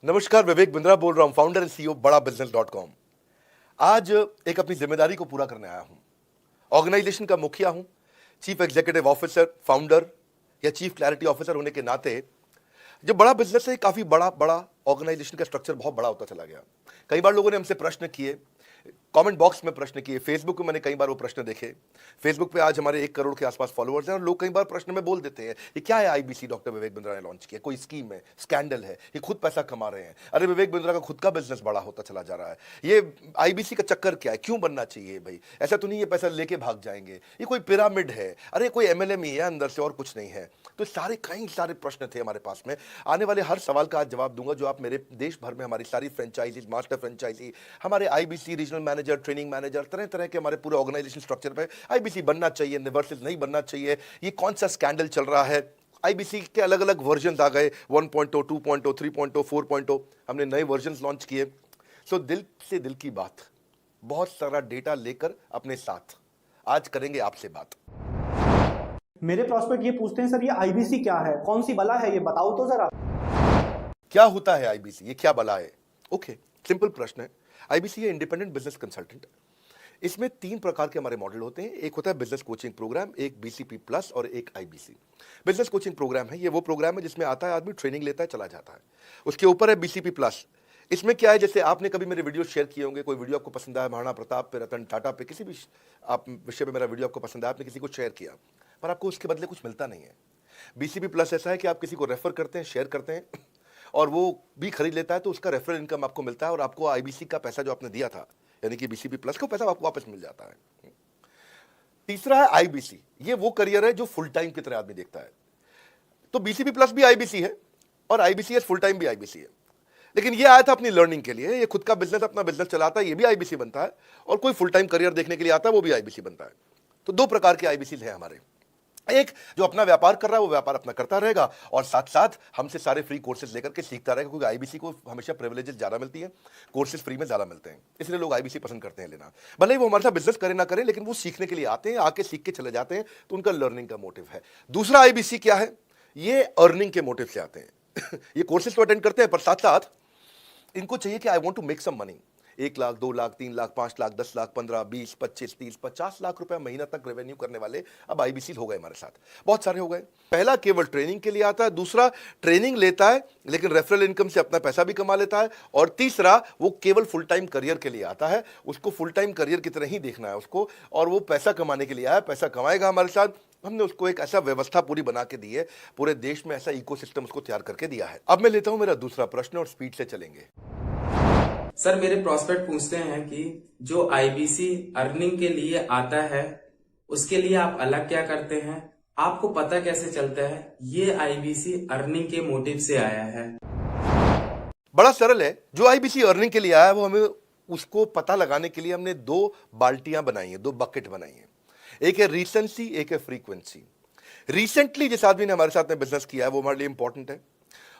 नमस्कार, विवेक बिंद्रा बोल रहा हूं, फाउंडर एंड सीईओ बड़ा बिजनेस .com। आज एक अपनी जिम्मेदारी को पूरा करने आया हूं। ऑर्गेनाइजेशन का मुखिया हूं, चीफ एग्जीक्यूटिव ऑफिसर, फाउंडर या चीफ क्लैरिटी ऑफिसर होने के नाते जो बड़ा बिजनेस है, काफी बड़ा बड़ा ऑर्गेनाइजेशन का स्ट्रक्चर बहुत बड़ा होता चला गया। कई बार लोगों ने हमसे प्रश्न किए, कमेंट बॉक्स में प्रश्न किए, फेसबुक पे मैंने कई बार वो प्रश्न देखे। फेसबुक पे आज हमारे 1 करोड़ के आसपास फॉलोअर्स हैं और लोग कई बार प्रश्न में बोल देते हैं, ये क्या है आईबीसी डॉक्टर विवेक बिंद्रा ने लॉन्च किया, कोई स्कीम है, स्कैंडल है, ये खुद पैसा कमा रहे हैं। अरे विवेक बिंद्रा का खुद का बिजनेस बड़ा होता चला जा रहा है, ये आईबीसी का चक्कर क्या है, क्यों बनना चाहिए भाई, ऐसा तो नहीं ये पैसा लेके भाग जाएंगे, ये कोई पिरामिड है, अरे कोई एमएलएम ही है अंदर से और कुछ नहीं है। तो सारे कई सारे प्रश्न थे हमारे पास में। आने वाले हर सवाल का आज जवाब दूंगा जो आप मेरे देश भर में हमारी सारी फ्रेंचाइजीज, मास्टर फ्रेंचाइजी, हमारे IBC regional manager, training manager, तरह तरह के हमारे पूरे ऑर्गेनाइजेशन स्ट्रक्चर पे आईबीसी बनना चाहिए वर्सेस नहीं बनना चाहिए, ये कौन सा स्कैंडल चल रहा है। आईबीसी के अलग अलग वर्जन आ गए, 1.0, 2.0, 3.0, 4.0, हमने नए वर्जन लॉन्च किए। सो दिल से दिल की बात, बहुत सारा डेटा लेकर अपने साथ आज करेंगे आपसे बात। मेरे प्रॉस्पेक्ट ये पूछते हैं, सर ये आईबीसी क्या है, कौन सी बला है, ये बताओ तो जरा। क्या होता है आईबीसी, ये क्या बला है? ओके, सिंपल प्रश्न है। आईबीसी है इंडिपेंडेंट बिजनेस कंसल्टेंट। इसमें 3 प्रकार के हमारे मॉडल होते हैं। एक होता है बिजनेस कोचिंग प्रोग्राम, एक बीसीपी प्लस और एक आईबीसी। बिजनेस कोचिंग प्रोग्राम है, ये वो प्रोग्राम है जिसमें आता है आदमी, ट्रेनिंग लेता है, चला जाता है। उसके ऊपर है बीसीपी प्लस। इसमें क्या है, जैसे आपने कभी मेरे वीडियो शेयर किए होंगे, कोई वीडियो आपको पसंद आया, महाराणा प्रताप पे, रतन टाटा पे, किसी भी आप विषय पे मेरा वीडियो आपको पसंद आया, आपने किसी को शेयर किया, पर आपको उसके बदले कुछ मिलता नहीं है। बीसीपी प्लस ऐसा है कि आप किसी को रेफर करते हैं, शेयर करते हैं और वो भी खरीद लेता है, तो उसका रेफरल इनकम आपको मिलता है और आपको आईबीसी का पैसा जो आपने दिया था, यानी कि बीसीपी प्लस का पैसा आपको वापस मिल जाता है। तीसरा है आईबीसी, ये वो करियर है जो फुल टाइम की तरह आदमी देखता है। तो बीसीपी प्लस भी आईबीसी है और आईबीसी फुल टाइम भी आईबीसी है। लेकिन ये आया था अपनी लर्निंग के लिए, ये खुद का बिजनेस, अपना बिजनेस चलाता है, ये भी आईबीसी बनता है, और कोई फुल टाइम करियर देखने के लिए आता है, वो भी आईबीसी बनता है। तो 2 प्रकार के आईबीसी हैं हमारे। एक जो अपना व्यापार कर रहा है वो व्यापार अपना करता रहेगा और साथ साथ हमसे सारे फ्री कोर्सेज लेकर के सीखता रहेगा, क्योंकि आईबीसी को हमेशा प्रिविलेजेस ज्यादा मिलती है, कोर्सेज फ्री में ज्यादा मिलते हैं, इसलिए लोग आईबीसी पसंद करते हैं लेना। भले ही वो हमारे साथ बिजनेस करें ना करें, लेकिन वो सीखने के लिए आते हैं, आके सीख के चले जाते हैं, तो उनका लर्निंग का मोटिव है। दूसरा आईबीसी क्या है, ये अर्निंग के मोटिव से आते हैं ये कोर्सेज तो अटेंड करते हैं, पर साथ साथ इनको चाहिए कि I want to make some money. 1 lakh, 2 lakh, 3 lakh, 5 lakh, 10 lakh, 15, 20, 25, 30, 50 lakh रुपए महीना तक रेवेन्यू करने वाले अब आईबीसी हो गए हमारे साथ, बहुत सारे हो गए। पहला केवल ट्रेनिंग के लिए आता है, दूसरा ट्रेनिंग लेता है लेकिन रेफरल इनकम से अपना पैसा भी कमा लेता है, और तीसरा वो केवल फुल टाइम करियर के लिए आता है, उसको फुल टाइम करियर की तरह ही देखना है उसको, और वो पैसा कमाने के लिए आया, पैसा कमाएगा हमारे साथ। हमने उसको एक ऐसा व्यवस्था पूरी बना के दी है, पूरे देश में ऐसा इकोसिस्टम उसको तैयार करके दिया है। अब मैं लेता हूं मेरा दूसरा प्रश्न और स्पीड से चलेंगे। सर मेरे प्रॉस्पेक्ट पूछते हैं कि जो आईबीसी अर्निंग के लिए आता है उसके लिए आप अलग क्या करते हैं, आपको पता कैसे चलता है ये आईबीसी अर्निंग के मोटिव से आया है? बड़ा सरल है, जो आईबीसी अर्निंग के लिए आया है वो हमें उसको पता लगाने के लिए हमने 2 बाल्टियां बनाई हैं, 2 बकेट बनाई हैं। एक है रीसेंसी, एक है फ्रीक्वेंसी। रिसेंटली जिस आदमी ने हमारे साथ में बिजनेस किया है वो हमारे लिए इंपॉर्टेंट है,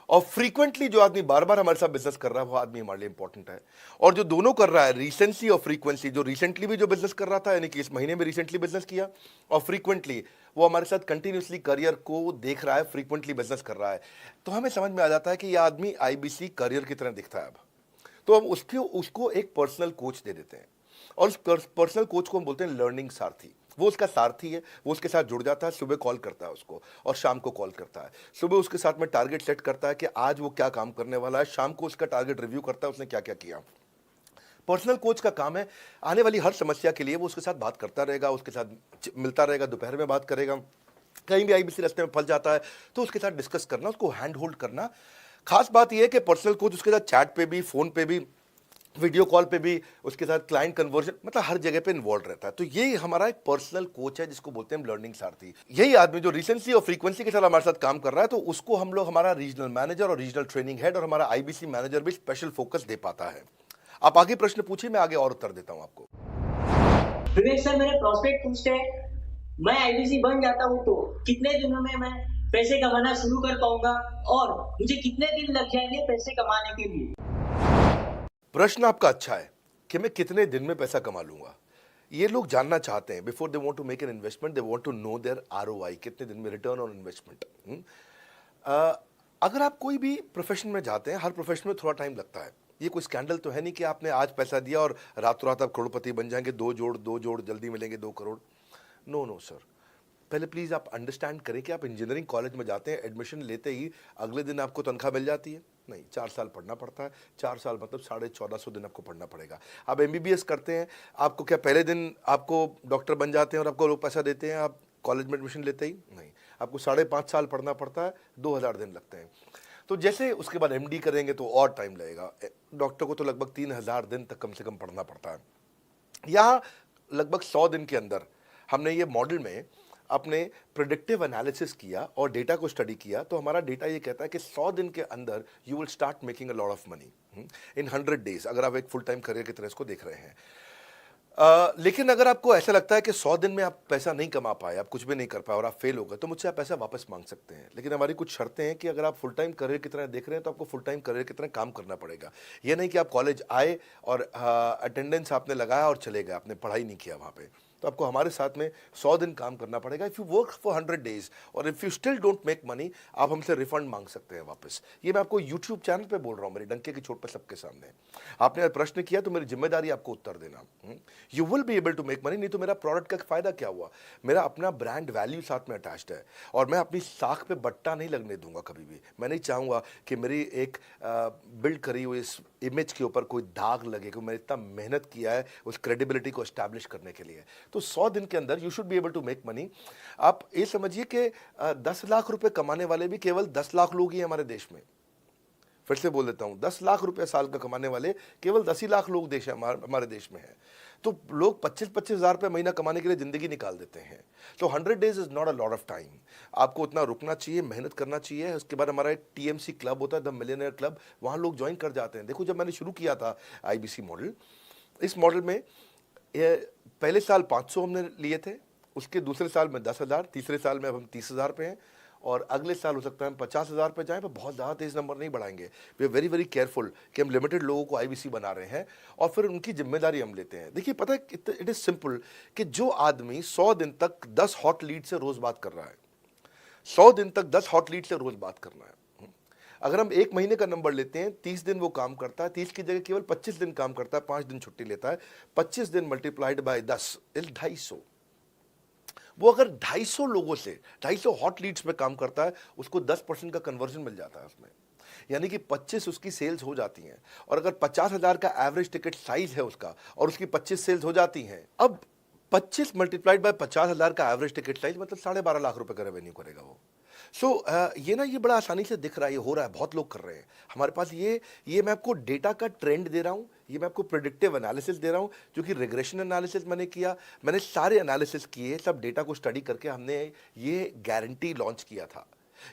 और फ्रीक्वेंटली जो आदमी बार बार हमारे साथ बिजनेस कर रहा है वो आदमी हमारे लिए इंपॉर्टेंट है। और जो दोनों कर रहा है, रिसेंसी और फ्रीक्वेंसी, जो रिसेंटली भी जो बिजनेस कर रहा था, यानी कि इस महीने में रिसेंटली बिजनेस किया, और फ्रीक्वेंटली वो हमारे साथ कंटिन्यूसली करियर को देख रहा है, फ्रीक्वेंटली बिजनेस कर रहा है, तो हमें समझ में आ जाता है कि यह आदमी आईबीसी करियर की तरह दिखता है। अब तो हम उसको एक पर्सनल कोच दे देते हैं, और उस पर्सनल कोच को हम बोलते हैं लर्निंग सारथी। वो उसका सारथी है, वो उसके साथ जुड़ जाता है, सुबह कॉल करता है उसको और शाम को कॉल करता है। सुबह उसके साथ में टारगेट सेट करता है कि आज वो क्या काम करने वाला है, शाम को उसका टारगेट रिव्यू करता है उसने क्या क्या किया। पर्सनल कोच का काम है आने वाली हर समस्या के लिए वो उसके साथ बात करता रहेगा, उसके साथ मिलता रहेगा, दोपहर में बात करेगा, कहीं भी आईबीसी रास्ते में फंस जाता है तो उसके साथ डिस्कस करना, उसको हैंड होल्ड करना। खास बात यह है कि पर्सनल कोच उसके साथ चैट पे भी, फोन पे भी, वीडियो कॉल पे भी, उसके साथ क्लाइंट कन्वर्जन, मतलब हर जगह पे इन्वॉल्व रहता है। तो ये हमारा एक पर्सनल कोच है जिसको बोलते हैं हम लर्निंग सारथी। यही आदमी जो रिसेंसी और फ्रीक्वेंसी के साथ हमारे साथ काम कर रहा है, तो उसको हम लोग, हमारा रीजनल मैनेजर और रीजनल ट्रेनिंग हेड और हमारा आईबीसी मैनेजर भी स्पेशल फोकस दे पाता है। आप आगे प्रश्न पूछिए, मैं आगे और उत्तर देता हूं आपको। विवेक सर, मेरे प्रॉस्पेक्ट पूछते हैं, मैं आईबीसी बन जाता हूँ तो कितने दिनों में मैं पैसे कमाना शुरू कर पाऊंगा और मुझे कितने दिन लग जाएंगे पैसे कमाने के लिए? प्रश्न आपका अच्छा है कि मैं कितने दिन में पैसा कमा लूंगा। ये लोग जानना चाहते हैं, before they want to make an investment, they want to know their ROI, कितने दिन में रिटर्न ऑन इन्वेस्टमेंट। अगर आप कोई भी प्रोफेशन में जाते हैं, हर प्रोफेशन में थोड़ा टाइम लगता है। ये कोई स्कैंडल तो है नहीं कि आपने आज पैसा दिया और रातों रात आप करोड़पति बन जाएंगे, दो जोड़ जल्दी मिलेंगे 2 करोड़। नो नो सर, पहले प्लीज आप अंडरस्टैंड करें कि आप इंजीनियरिंग कॉलेज में जाते हैं, एडमिशन लेते ही अगले दिन आपको तनख्वाह मिल जाती है? नहीं, 4 साल पढ़ना पड़ता है। 4 साल मतलब 1450 दिन आपको पढ़ना पड़ेगा। आप MBBS करते हैं, आपको क्या पहले दिन आपको डॉक्टर बन जाते हैं और आपको लोग पैसा देते हैं आप कॉलेज में एडमिशन लेते ही? नहीं, आपको 5.5 साल पढ़ना पड़ता है, 2000 दिन लगते हैं। तो जैसे उसके बाद MD करेंगे तो और टाइम लगेगा। डॉक्टर को तो लगभग 3000 दिन तक कम से कम पढ़ना पड़ता है। यहाँ लगभग 100 दिन के अंदर हमने ये मॉडल में अपने प्रिडिक्टिव एनालिसिस किया और डेटा को स्टडी किया, तो हमारा डेटा ये कहता है कि 100 दिन के अंदर you will start making a lot of money in 100 days, अगर आप एक फुल टाइम करियर की तरह इसको देख रहे हैं। लेकिन अगर आपको ऐसा लगता है कि 100 दिन में आप पैसा नहीं कमा पाए, आप कुछ भी नहीं कर पाए और आप फेल हो गए, तो मुझसे आप पैसा वापस मांग सकते हैं। लेकिन हमारी कुछ शर्तें हैं कि अगर आप फुल टाइम करियर की तरह देख रहे हैं तो आपको फुल टाइम करियर की तरह काम करना पड़ेगा। ये नहीं कि आप कॉलेज आए और अटेंडेंस आपने लगाया और चले गए, आपने पढ़ाई नहीं किया वहाँ पे। तो आपको हमारे साथ में 100 दिन काम करना पड़ेगा। If you work for 100 days और if you still don't make money, आप हमसे रिफंड मांग सकते हैं वापस। ये मैं आपको यूट्यूब चैनल पे बोल रहा हूँ, मेरे डंके की चोट पे सबके सामने। आपने प्रश्न किया तो मेरी जिम्मेदारी आपको उत्तर देना। You will be able to make money, नहीं तो मेरा प्रोडक्ट का फायदा क्या हुआ? मेरा अपना ब्रांड वैल्यू साथ में अटैच्ड है और मैं अपनी साख पे बट्टा नहीं लगने दूंगा कभी भी। मैं नहीं चाहूँगा कि मेरी एक बिल्ड करी हुई इस इमेज के ऊपर कोई दाग लगे, क्योंकि मैंने इतना मेहनत किया है उस क्रेडिबिलिटी को एस्टैब्लिश करने के लिए। तो 100 दिन के अंदर you should be able to make money. आप ये समझिए कि 10 लाख रुपए कमाने वाले भी केवल 10 लाख लोग ही हैं हमारे देश में। फिर से बोल देता हूं, 10 लाख रुपए साल का कमाने वाले केवल 10 ही लाख लोग देश हमारे देश में हैं। तो लोग 25-25 हज़ार रुपये महीना कमाने के लिए जिंदगी निकाल देते हैं। तो 100 days is not a lot of time. आपको उतना रुकना चाहिए, मेहनत करना चाहिए। उसके बाद हमारा एक TMC क्लब होता है, द मिलियनेयर क्लब, वहाँ लोग ज्वाइन कर जाते हैं। देखो, जब मैंने शुरू किया था IBC मॉडल, इस मॉडल में पहले साल 500 हमने लिए थे, उसके दूसरे साल में 10,000, तीसरे साल में अब हम 30,000 पे हैं और अगले साल हो सकता है हम 50,000 पे जाएं, पर बहुत ज़्यादा तेज़ नंबर नहीं बढ़ाएंगे। We are very very careful कि हम लिमिटेड लोगों को IBC बना रहे हैं और फिर उनकी जिम्मेदारी हम लेते हैं। देखिए, पता है इट इज़ सिंपल कि जो आदमी 100 दिन तक 10 हॉट लीड से रोज़ बात कर रहा है, 100 दिन तक 10 हॉट लीड से रोज़ बात करना है। अगर हम 1 महीने का नंबर लेते हैं, 30 दिन वो काम करता है, 30 की जगह केवल 25 दिन काम करता है, 5 दिन छुट्टी लेता है, 25 दिन मल्टीप्लाइड बाय 10 इज 250। वो अगर 250 लोगों से 250 हॉट लीड्स पे काम करता है, उसको 10% का कन्वर्जन मिल जाता है उसमें, यानी कि 25 उसकी सेल्स हो जाती हैं। और अगर 50,000 का एवरेज टिकट साइज है उसका और उसकी 25 सेल्स हो जाती हैं, अब 25 मल्टीप्लाइड बाय 50,000 का एवरेज टिकट साइज मतलब 12.5 लाख रुपए का रेवेन्यू करेगा वो। ये बड़ा आसानी से दिख रहा है, ये हो रहा है, बहुत लोग कर रहे हैं हमारे पास। ये मैं आपको डेटा का ट्रेंड दे रहा हूँ, ये मैं आपको प्रेडिक्टिव एनालिसिस दे रहा हूँ, जो कि रिग्रेशन एनालिसिस मैंने किया। मैंने सारे एनालिसिस किए, सब डेटा को स्टडी करके हमने ये गारंटी लॉन्च किया था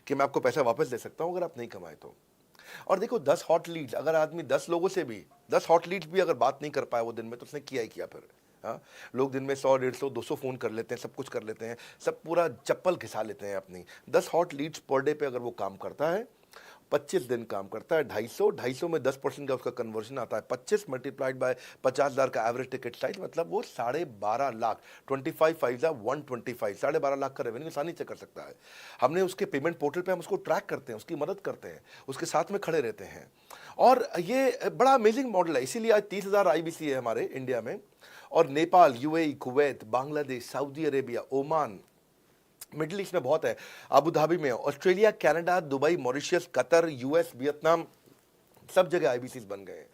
कि मैं आपको पैसा वापस दे सकता हूँ अगर आप नहीं कमाए तो। और देखो, 10 हॉट लीड्स, अगर आदमी 10 लोगों से भी 10 हॉट लीड्स भी अगर बात नहीं कर पाया वो दिन में, तो उसने किया ही किया फिर। हाँ, लोग दिन में 100, 150, 200 फ़ोन कर लेते हैं, सब कुछ कर लेते हैं, सब पूरा चप्पल घिसा लेते हैं अपनी। 10 हॉट लीड्स पर डे पे अगर वो काम करता है, 25 दिन काम करता है, 250 में 10% का उसका कन्वर्जन आता है, 25 मल्टीप्लाइड बाय 50,000 का एवरेज टिकट साइज, मतलब वो 12.5 लाख, 25 5 125, 12.5 लाख का रेवेन्यू आसानी से कर सकता है। हमने उसके पेमेंट पोर्टल पे हम उसको ट्रैक करते हैं, उसकी मदद करते हैं, उसके साथ में खड़े रहते हैं। और ये बड़ा अमेजिंग मॉडल है, इसीलिए आज 30,000 IBC है हमारे इंडिया में। और Nepal, UAE, Kuwait, Bangladesh, Saudi Arabia, Oman, middle east में बहुत है, अबू धाबी में, Australia, Canada, Dubai, Mauritius, Qatar, US, Vietnam, सब जगह IBCs बन गए हैं।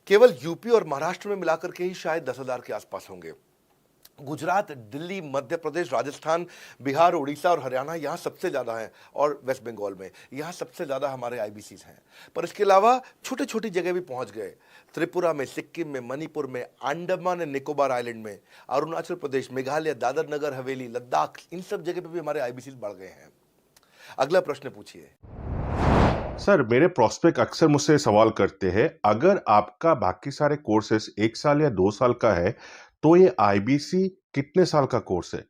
केवल यूपी और महाराष्ट्र में मिलाकर के ही शायद 10,000 के आसपास होंगे। गुजरात, दिल्ली, मध्य प्रदेश, राजस्थान, बिहार, उड़ीसा और हरियाणा, यहाँ सबसे ज़्यादा हैं, और वेस्ट बंगाल में यहाँ सबसे ज़्यादा हमारे IBCs हैं। पर इसके अलावा छोटी छोटी जगह भी पहुँच गए, त्रिपुरा में, सिक्किम में, मणिपुर में, अंडमान एंड निकोबार आइलैंड में, अरुणाचल प्रदेश, मेघालय, दादर नगर हवेली, लद्दाख, इन सब जगह पे भी हमारे IBCs बढ़ गए हैं। अगला प्रश्न पूछिए। सर, मेरे प्रोस्पेक्ट अक्सर मुझसे सवाल करते हैं, अगर आपका बाकी सारे कोर्सेस 1 साल या 2 साल का है, तो ये IBC कितने साल का कोर्स है?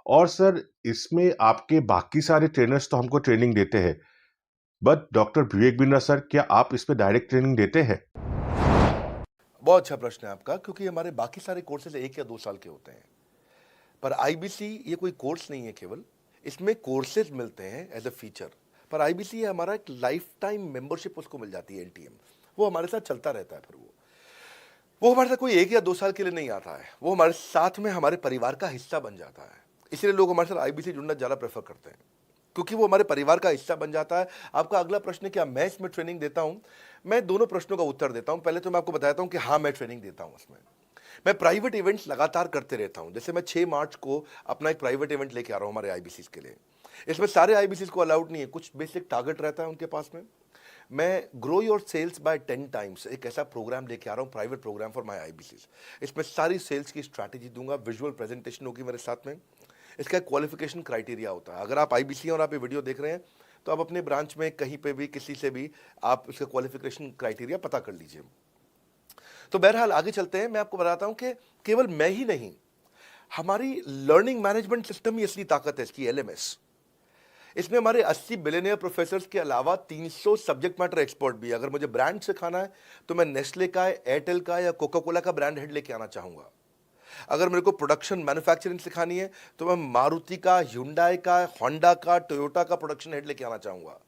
और सर, इसमें आपके बाकी सारे ट्रेनर्स तो हमको ट्रेनिंग देते हैं, but doctor Vivek Bindra sir, क्या आप इस पे डायरेक्ट ट्रेनिंग देते हैं? बहुत अच्छा प्रश्न है आपका, क्योंकि हमारे बाकी सारे कोर्सेज 1 या 2 साल के होते हैं, पर IBC ये कोई कोर्स नहीं है केवल, इसमें कोर्सेज मिलते हैं एज अ फीचर। पर आईबीसी हमारा एक लाइफ टाइम मेंबरशिप उसको मिल जाती है, एनटीएम, वो हमारे साथ चलता रहता है। फिर वो हमारे साथ कोई 1 या 2 साल के लिए नहीं आता है, वो हमारे साथ में हमारे परिवार का हिस्सा बन जाता है। इसलिए लोग हमारे साथ आईबीसी जुड़ना ज़्यादा प्रेफर करते हैं, क्योंकि वो हमारे परिवार का हिस्सा बन जाता है। आपका अगला प्रश्न क्या मैं इसमें ट्रेनिंग देता हूं? मैं दोनों प्रश्नों का उत्तर देता हूं। पहले तो मैं आपको बताता हूं कि हाँ, मैं ट्रेनिंग देता हूं। उसमें मैं प्राइवेट इवेंट्स लगातार करते रहता हूं। जैसे मैं 6 मार्च को अपना एक प्राइवेट इवेंट लेके आ रहा हूं हमारे आईबीसीज के लिए। इसमें सारे आईबीसीज को अलाउड नहीं है, कुछ बेसिक टारगेट रहता है उनके पास में। मैं grow your sales by 10 times एक ऐसा प्रोग्राम लेके आ रहा हूँ, private programme for my IBCs. इसमें सारी सेल्स की स्ट्रैटेजी दूंगा, विजुअल प्रेजेंटेशन होगी मेरे साथ में। इसका क्वालिफिकेशन क्राइटेरिया होता है। अगर आप आईबीसी और आप ये वीडियो देख रहे हैं तो आप अपने ब्रांच में कहीं पे भी किसी से भी आप इसका क्वालिफिकेशन क्राइटेरिया पता कर लीजिए। तो बहरहाल आगे चलते हैं। मैं आपको बताता हूं कि केवल मैं ही नहीं, हमारी लर्निंग मैनेजमेंट सिस्टम ही असली ताकत है इसकी, एलएमएस। इसमें हमारे 80 बिलियनियर प्रोफेसर्स के अलावा 300 सब्जेक्ट मैटर एक्सपर्ट भी। अगर मुझे ब्रांड सिखाना है तो मैं नेस्ले का, एयरटेल का या कोका कोला का ब्रांड हेड लेके आना चाहूंगा। अगर मेरे को प्रोडक्शन मैन्युफैक्चरिंग सिखानी है तो मैं मारुति का, ह्युंडई का, होंडा का, टोयोटा का प्रोडक्शन हेड लेके आना चाहूंगा।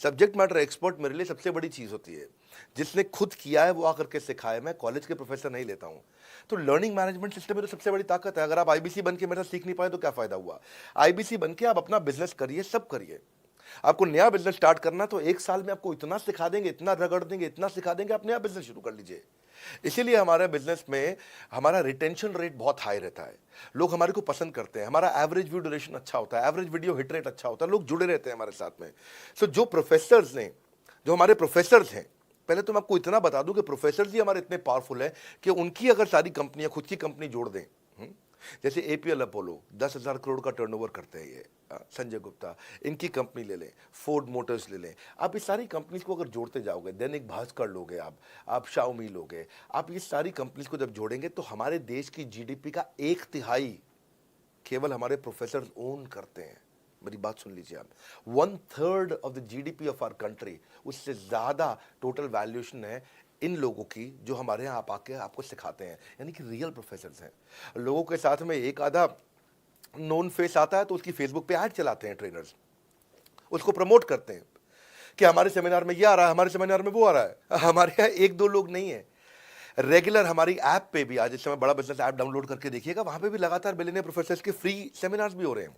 सब्जेक्ट मैटर एक्सपर्ट मेरे लिए सबसे बड़ी चीज होती है। जिसने खुद किया है वो आकर के सिखाए। मैं कॉलेज के प्रोफेसर नहीं लेता हूं। तो लर्निंग मैनेजमेंट सिस्टम में तो सबसे बड़ी ताकत है। अगर आप आईबीसी बन के मेरे साथ सीख नहीं पाए तो क्या फायदा हुआ? आईबीसी बन के आप अपना बिजनेस करिए, सब करिए। आपको नया बिजनेस स्टार्ट करना तो 1 साल में आपको इतना सिखा देंगे, इतना रगड़ देंगे, इतना सिखा देंगे, आप नया बिजनेस शुरू कर लीजिए। इसीलिए हमारे बिजनेस में हमारा रिटेंशन रेट बहुत हाई रहता है। लोग हमारे को पसंद करते हैं। हमारा एवरेज व्यू ड्यूरेशन अच्छा होता है, एवरेज वीडियो हिट रेट अच्छा होता है, लोग जुड़े रहते हैं हमारे साथ में। सो जो प्रोफेसर्स ने, जो हमारे प्रोफेसर्स हैं, पहले तो मैं आपको इतना बता दूं कि प्रोफेसर्स ही हमारे इतने पावरफुल हैं कि उनकी अगर सारी कंपनियां खुद की कंपनी जोड़ दें, जैसे एपीएल अपोलो 10,000 करोड़ का टर्नओवर करते हैं ये, संजय गुप्ता, इनकी कंपनी ले लें, फोर्ड मोटर्स ले लें। आप इस सारी कंपनीज को अगर जोड़ते जाओगे, दैनिक भास्कर लोगे, आप शाओमी लोगे, आप ये सारी कंपनीज को जब जोड़ेंगे तो हमारे देश की जीडीपी का 1/3 केवल हमारे प्रोफेसर ओन करते हैं। मेरी बात सुन लीजिए आप, 1/3 of the GDP of our country, उससे ज्यादा टोटल वैल्यूएशन है इन लोगों की जो हमारे यहाँ आप आके आपको सिखाते हैं, यानी कि रियल प्रोफेसर्स हैं। लोगों के साथ में एक आधा नोन फेस आता है तो उसकी फेसबुक पे ऐड चलाते हैं ट्रेनर्स, उसको प्रमोट करते हैं कि हमारे सेमिनार में ये आ रहा है, हमारे सेमिनार में वो आ रहा है। हमारे यहाँ 1-2 लोग नहीं है, रेगुलर हमारी ऐप पे भी, आज इस समय बड़ा बिजनेस ऐप डाउनलोड करके देखिएगा, वहां पे भी लगातार बिलियनियर प्रोफेसर्स के फ्री सेमिनार्स भी हो रहे हैं।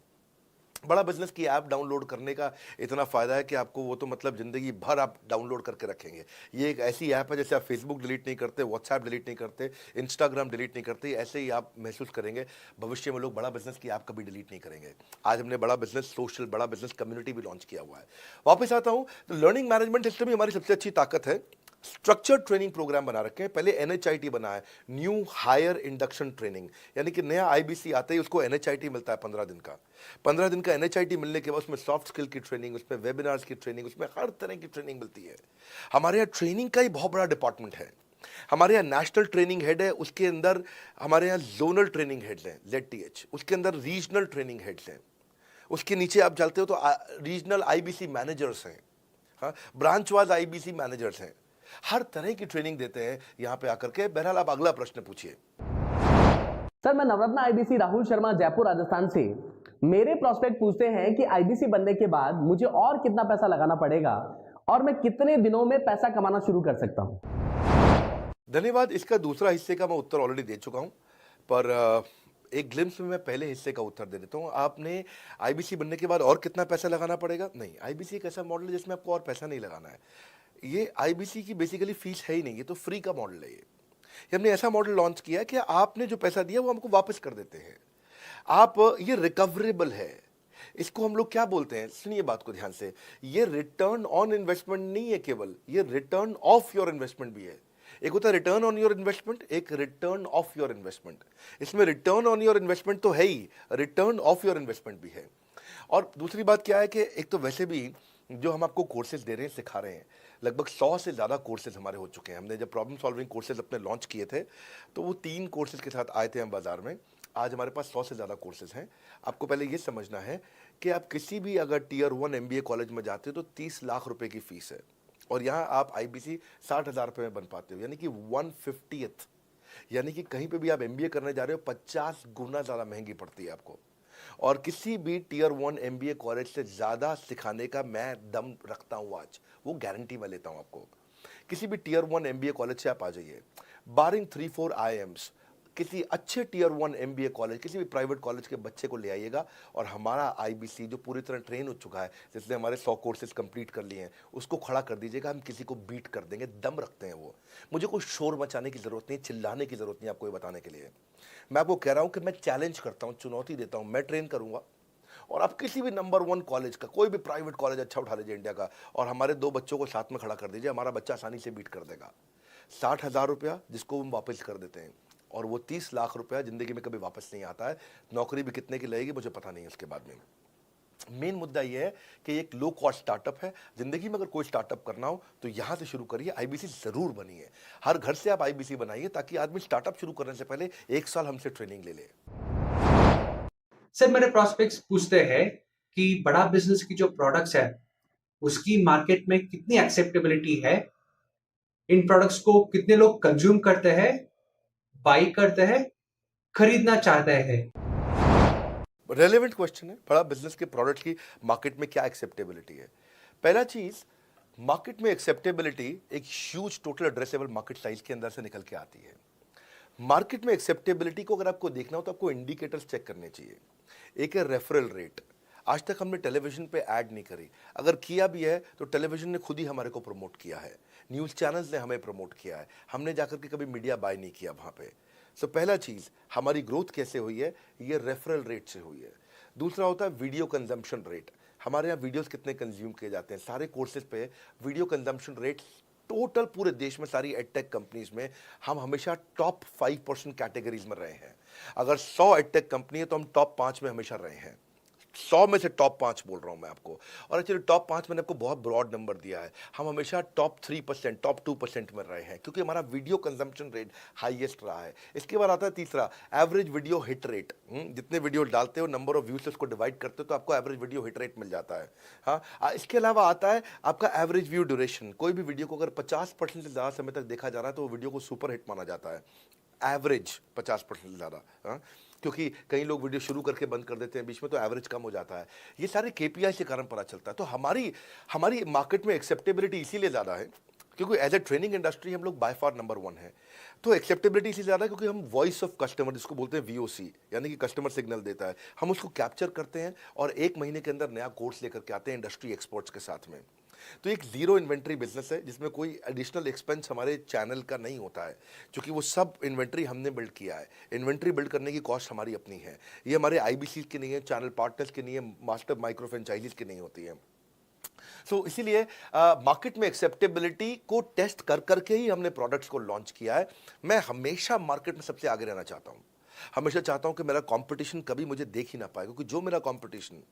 बड़ा बिजनेस की ऐप डाउनलोड करने का इतना फायदा है कि आपको वो तो मतलब जिंदगी भर आप डाउनलोड करके रखेंगे। ये एक ऐसी ऐप है जैसे आप फेसबुक डिलीट नहीं करते, व्हाट्सएप डिलीट नहीं करते, इंस्टाग्राम डिलीट नहीं करते, ऐसे ही आप महसूस करेंगे भविष्य में लोग बड़ा बिजनेस की ऐप कभी डिलीट नहीं करेंगे। आज हमने बड़ा बिजनेस सोशल, बड़ा बिजनेस कम्युनिटी भी लॉन्च किया हुआ है। वापस आता हूं तो लर्निंग मैनेजमेंट सिस्टम ही हमारी सबसे अच्छी ताकत है। स्ट्रक्चर्ड ट्रेनिंग प्रोग्राम बना रखे हैं। पहले एनएचआईटी बना है, न्यू हायर इंडक्शन ट्रेनिंग, यानी कि नया आईबीसी आता ही उसको एनएचआईटी मिलता है 15 दिन का। 15 दिन का एनएचआईटी मिलने के बाद उसमें सॉफ्ट स्किल की ट्रेनिंग, उसमें वेबिनार्स की ट्रेनिंग, उसमें हर तरह की ट्रेनिंग मिलती है। हमारे यहाँ ट्रेनिंग का ही बहुत बड़ा डिपार्टमेंट है। हमारे यहाँ नेशनल ट्रेनिंग हेड है, उसके अंदर हमारे यहाँ जोनल ट्रेनिंग हेड्स हैं, ZTH, उसके अंदर रीजनल ट्रेनिंग हेड्स हैं, उसके नीचे आप चलते हो तो रीजनल आईबीसी मैनेजर्स हैं, हाँ, ब्रांच वाइज आईबीसी मैनेजर्स हैं। हर तरह की ट्रेनिंग देते हैं यहाँ पे आकर के। बहरहाल आप अगला प्रश्न पूछिए। सर, मैं नवरत्न आईबीसी राहुल शर्मा, जयपुर राजस्थान से। मेरे प्रोस्पेक्ट पूछते हैं कि आईबीसी बनने के बाद मुझे और कितना पैसा लगाना पड़ेगा और मैं कितने दिनों में पैसा कमाना शुरू कर सकता हूं? धन्यवाद। इसका दूसरा हिस्से का मैं उत्तर ऑलरेडी दे चुका हूं, पर एक ग्लिम्स में मैं पहले हिस्से का उत्तर दे देता हूं। आपने आईबीसी बनने के बाद और कितना पैसा लगाना पड़ेगा? नहीं, आईबीसी एक ऐसा मॉडल है जिसमें आपको और पैसा नहीं लगाना है। ये आईबीसी की बेसिकली फीस है ही नहीं, ये तो फ्री का मॉडल है। ये हमने ऐसा मॉडल लॉन्च किया कि आपने जो पैसा दिया वो हमको वापस कर देते हैं आप। ये रिकवरेबल है। इसको हम लोग क्या बोलते हैं, सुनिए बात को ध्यान से, ये रिटर्न ऑन इन्वेस्टमेंट नहीं है केवल, ये रिटर्न ऑफ योर इन्वेस्टमेंट भी है। एक होता है रिटर्न ऑन योर इन्वेस्टमेंट, एक रिटर्न ऑफ योर इन्वेस्टमेंट। इसमें रिटर्न ऑन योर इन्वेस्टमेंट तो है ही, रिटर्न ऑफ योर इन्वेस्टमेंट भी है। और दूसरी बात क्या है कि एक तो वैसे भी जो हम आपको कोर्सेज दे रहे हैं, सिखा रहे हैं, लगभग 100 से ज़्यादा कोर्सेज हमारे हो चुके हैं। हमने जब प्रॉब्लम सॉल्विंग कोर्सेज अपने लॉन्च किए थे तो वो 3 कोर्सेज के साथ आए थे हम बाज़ार में। आज हमारे पास 100 से ज़्यादा कोर्सेज हैं। आपको पहले ये समझना है कि आप किसी भी अगर Tier 1 MBA कॉलेज में जाते हो तो 30 लाख रुपए की फीस है, और यहाँ आप आईबीसी 60,000 रुपये में बन पाते हो, यानी कि 1/50th। यानी कि कहीं पे भी आप MBA करने जा रहे हो 50 गुना ज़्यादा महंगी पड़ती है आपको। और किसी भी टियर 1 एमबीए कॉलेज से ज़्यादा सिखाने का मैं दम रखता हूँ आज, वो गारंटी मैं लेता हूँ आपको। किसी भी टियर 1 एमबीए कॉलेज से आप आ जाइए, बारिंग 3-4 आईएम्स, किसी अच्छे टियर 1 एमबीए कॉलेज, किसी भी प्राइवेट कॉलेज के बच्चे को ले आइएगा और हमारा आईबीसी जो पूरी तरह ट्रेन हो चुका है, जिसने हमारे 100 कोर्सेज कंप्लीट कर लिए हैं, उसको खड़ा कर दीजिएगा, हम किसी को बीट कर देंगे, दम रखते हैं वो। मुझे कोई शोर मचाने की ज़रूरत नहीं, चिल्लाने की ज़रूरत नहीं आपको ये बताने के लिए। मैं आपको कह रहा हूँ कि मैं चैलेंज करता हूँ, चुनौती देता हूँ, मैं ट्रेन करूँगा और आप किसी भी नंबर 1 कॉलेज का, कोई भी प्राइवेट कॉलेज अच्छा उठा लीजिए इंडिया का और हमारे 2 बच्चों को साथ में खड़ा कर दीजिए, हमारा बच्चा आसानी से बीट कर देगा। 60,000 रुपया जिसको हम वापस कर देते हैं और वो 30 लाख रुपया ज़िंदगी में कभी वापस नहीं आता है। नौकरी भी कितने की लगेगी मुझे पता नहीं है उसके बाद में। मेन मुद्दा ये है कि एक लो कॉस्ट स्टार्टअप है। ज़िंदगी में अगर कोई स्टार्टअप करना हो तो यहाँ से शुरू करिए, आईबीसी ज़रूर बनिए। हर घर से आप आईबीसी बनाइए ताकि आदमी स्टार्टअप शुरू करने से पहले 1 साल हमसे ट्रेनिंग ले ले। सर मेरे प्रोस्पेक्ट्स पूछते हैं कि बड़ा बिजनेस की जो प्रोडक्ट्स है उसकी मार्केट में कितनी एक्सेप्टेबिलिटी है, इन प्रोडक्ट्स को कितने लोग कंज्यूम करते हैं, बाई करते हैं, खरीदना चाहते हैं। रेलेवेंट क्वेश्चन है। बड़ा बिजनेस के प्रोडक्ट की मार्केट में क्या एक्सेप्टेबिलिटी है? पहला चीज, मार्केट में एक्सेप्टेबिलिटी एक huge total addressable market size के अंदर से निकल के आती है। मार्केट में एक्सेप्टेबिलिटी को अगर आपको देखना हो तो आपको इंडिकेटर्स चेक करने चाहिए। एक है रेफरल रेट। आज तक हमने टेलीविजन पे ऐड नहीं करी, अगर किया भी है तो टेलीविजन ने खुद ही हमारे को प्रमोट किया है, न्यूज़ चैनल्स ने हमें प्रमोट किया है, हमने जाकर के कभी मीडिया बाय नहीं किया वहाँ पे। सो पहला चीज़, हमारी ग्रोथ कैसे हुई है, ये रेफरल रेट से हुई है। दूसरा होता है वीडियो कंजम्पशन रेट। हमारे यहाँ वीडियोस कितने कंज्यूम किए जाते हैं, सारे कोर्सेज पे वीडियो कंजम्पशन रेट टोटल पूरे देश में सारी एडटेक कंपनीज में हम हमेशा टॉप 5% कैटेगरीज में रहे हैं। अगर 100 एडटेक कंपनी है तो हम टॉप 5 में हमेशा रहे हैं। 100 में से टॉप 5 बोल रहा हूं मैं आपको। और एक्चुअली टॉप 5 मैंने आपको बहुत ब्रॉड नंबर दिया है, हम हमेशा टॉप 3%, टॉप 2% में रहे हैं क्योंकि हमारा वीडियो कंजम्पशन रेट हाईएस्ट रहा है। इसके बाद आता है तीसरा, एवरेज वीडियो हिट रेट। जितने वीडियो डालते हो, नंबर ऑफ व्यूज से उसको डिवाइड करते हो तो आपको एवरेज वीडियो हिट रेट मिल जाता है। हाँ, इसके अलावा आता है आपका एवरेज व्यू ड्यूरेशन। कोई भी वीडियो को अगर 50% से ज़्यादा समय तक देखा जा रहा है तो वो वीडियो को सुपर हिट माना जाता है। एवरेज 50% से ज़्यादा, हाँ, क्योंकि कई लोग वीडियो शुरू करके बंद कर देते हैं बीच में तो एवरेज कम हो जाता है। ये सारे केपीआई के कारण पता चलता है। तो हमारी मार्केट में एक्सेप्टेबिलिटी इसीलिए ज़्यादा है क्योंकि एज ए ट्रेनिंग इंडस्ट्री हम लोग बाय फार नंबर 1 है। तो एक्सेप्टेबिलिटी इसलिए ज़्यादा है क्योंकि हम वॉइस ऑफ कस्टमर, जिसको बोलते हैं वीओसी, यानी कि कस्टमर सिग्नल देता है, हम उसको कैप्चर करते हैं और 1 महीने के अंदर नया कोर्स लेकर के आते हैं इंडस्ट्री एक्सपर्ट्स के साथ में। तो एक जीरो इन्वेंट्री बिजनेस है जिसमें कोई एडिशनल एक्सपेंस हमारे चैनल का नहीं होता है क्योंकि वो सब इन्वेंट्री हमने बिल्ड किया है। इन्वेंट्री बिल्ड करने की कॉस्ट हमारी अपनी है। ये हमारे आईबीसी की नहीं है, चैनल पार्टनर्स की नहीं है, मास्टर माइक्रो फ्रेंचाइजीज की नहीं होती है। सो इसीलिए मार्केट में एक्सेप्टेबिलिटी को टेस्ट कर करके ही हमने प्रोडक्ट्स को लॉन्च किया है। मैं हमेशा मार्केट में सबसे आगे रहना चाहता हूँ, हमेशा चाहता हूँ कि मेरा कंपटीशन कभी मुझे देख ही ना पाए, क्योंकि जो मेरा कंपटीशन,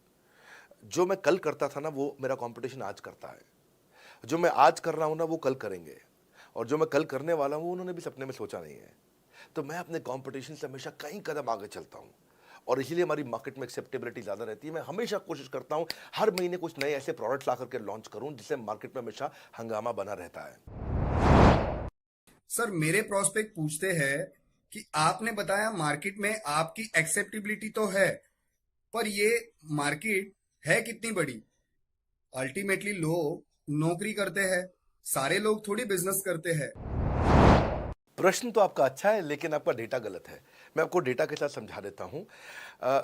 जो मैं कल करता था ना, वो मेरा कंपटीशन आज करता है। जो मैं आज कर रहा हूँ ना, वो कल करेंगे, और जो मैं कल करने वाला हूँ उन्होंने भी सपने में सोचा नहीं है। तो मैं अपने कंपटीशन से हमेशा कई कदम आगे चलता हूँ और इसीलिए हमारी मार्केट में एक्सेप्टेबिलिटी ज़्यादा रहती है। मैं हमेशा कोशिश करता हूँ हर महीने कुछ नए ऐसे प्रोडक्ट्स ला करके लॉन्च करूँ जिससे मार्केट में हमेशा हंगामा बना रहता है। सर मेरे प्रोस्पेक्ट पूछते हैं कि आपने बताया मार्केट में आपकी एक्सेप्टेबिलिटी तो है, पर ये मार्केट है कितनी बड़ी? अल्टीमेटली लोग नौकरी करते हैं, सारे लोग थोड़ी बिजनेस करते हैं। प्रश्न तो आपका अच्छा है लेकिन आपका डेटा गलत है। मैं आपको डेटा के साथ समझा देता हूँ।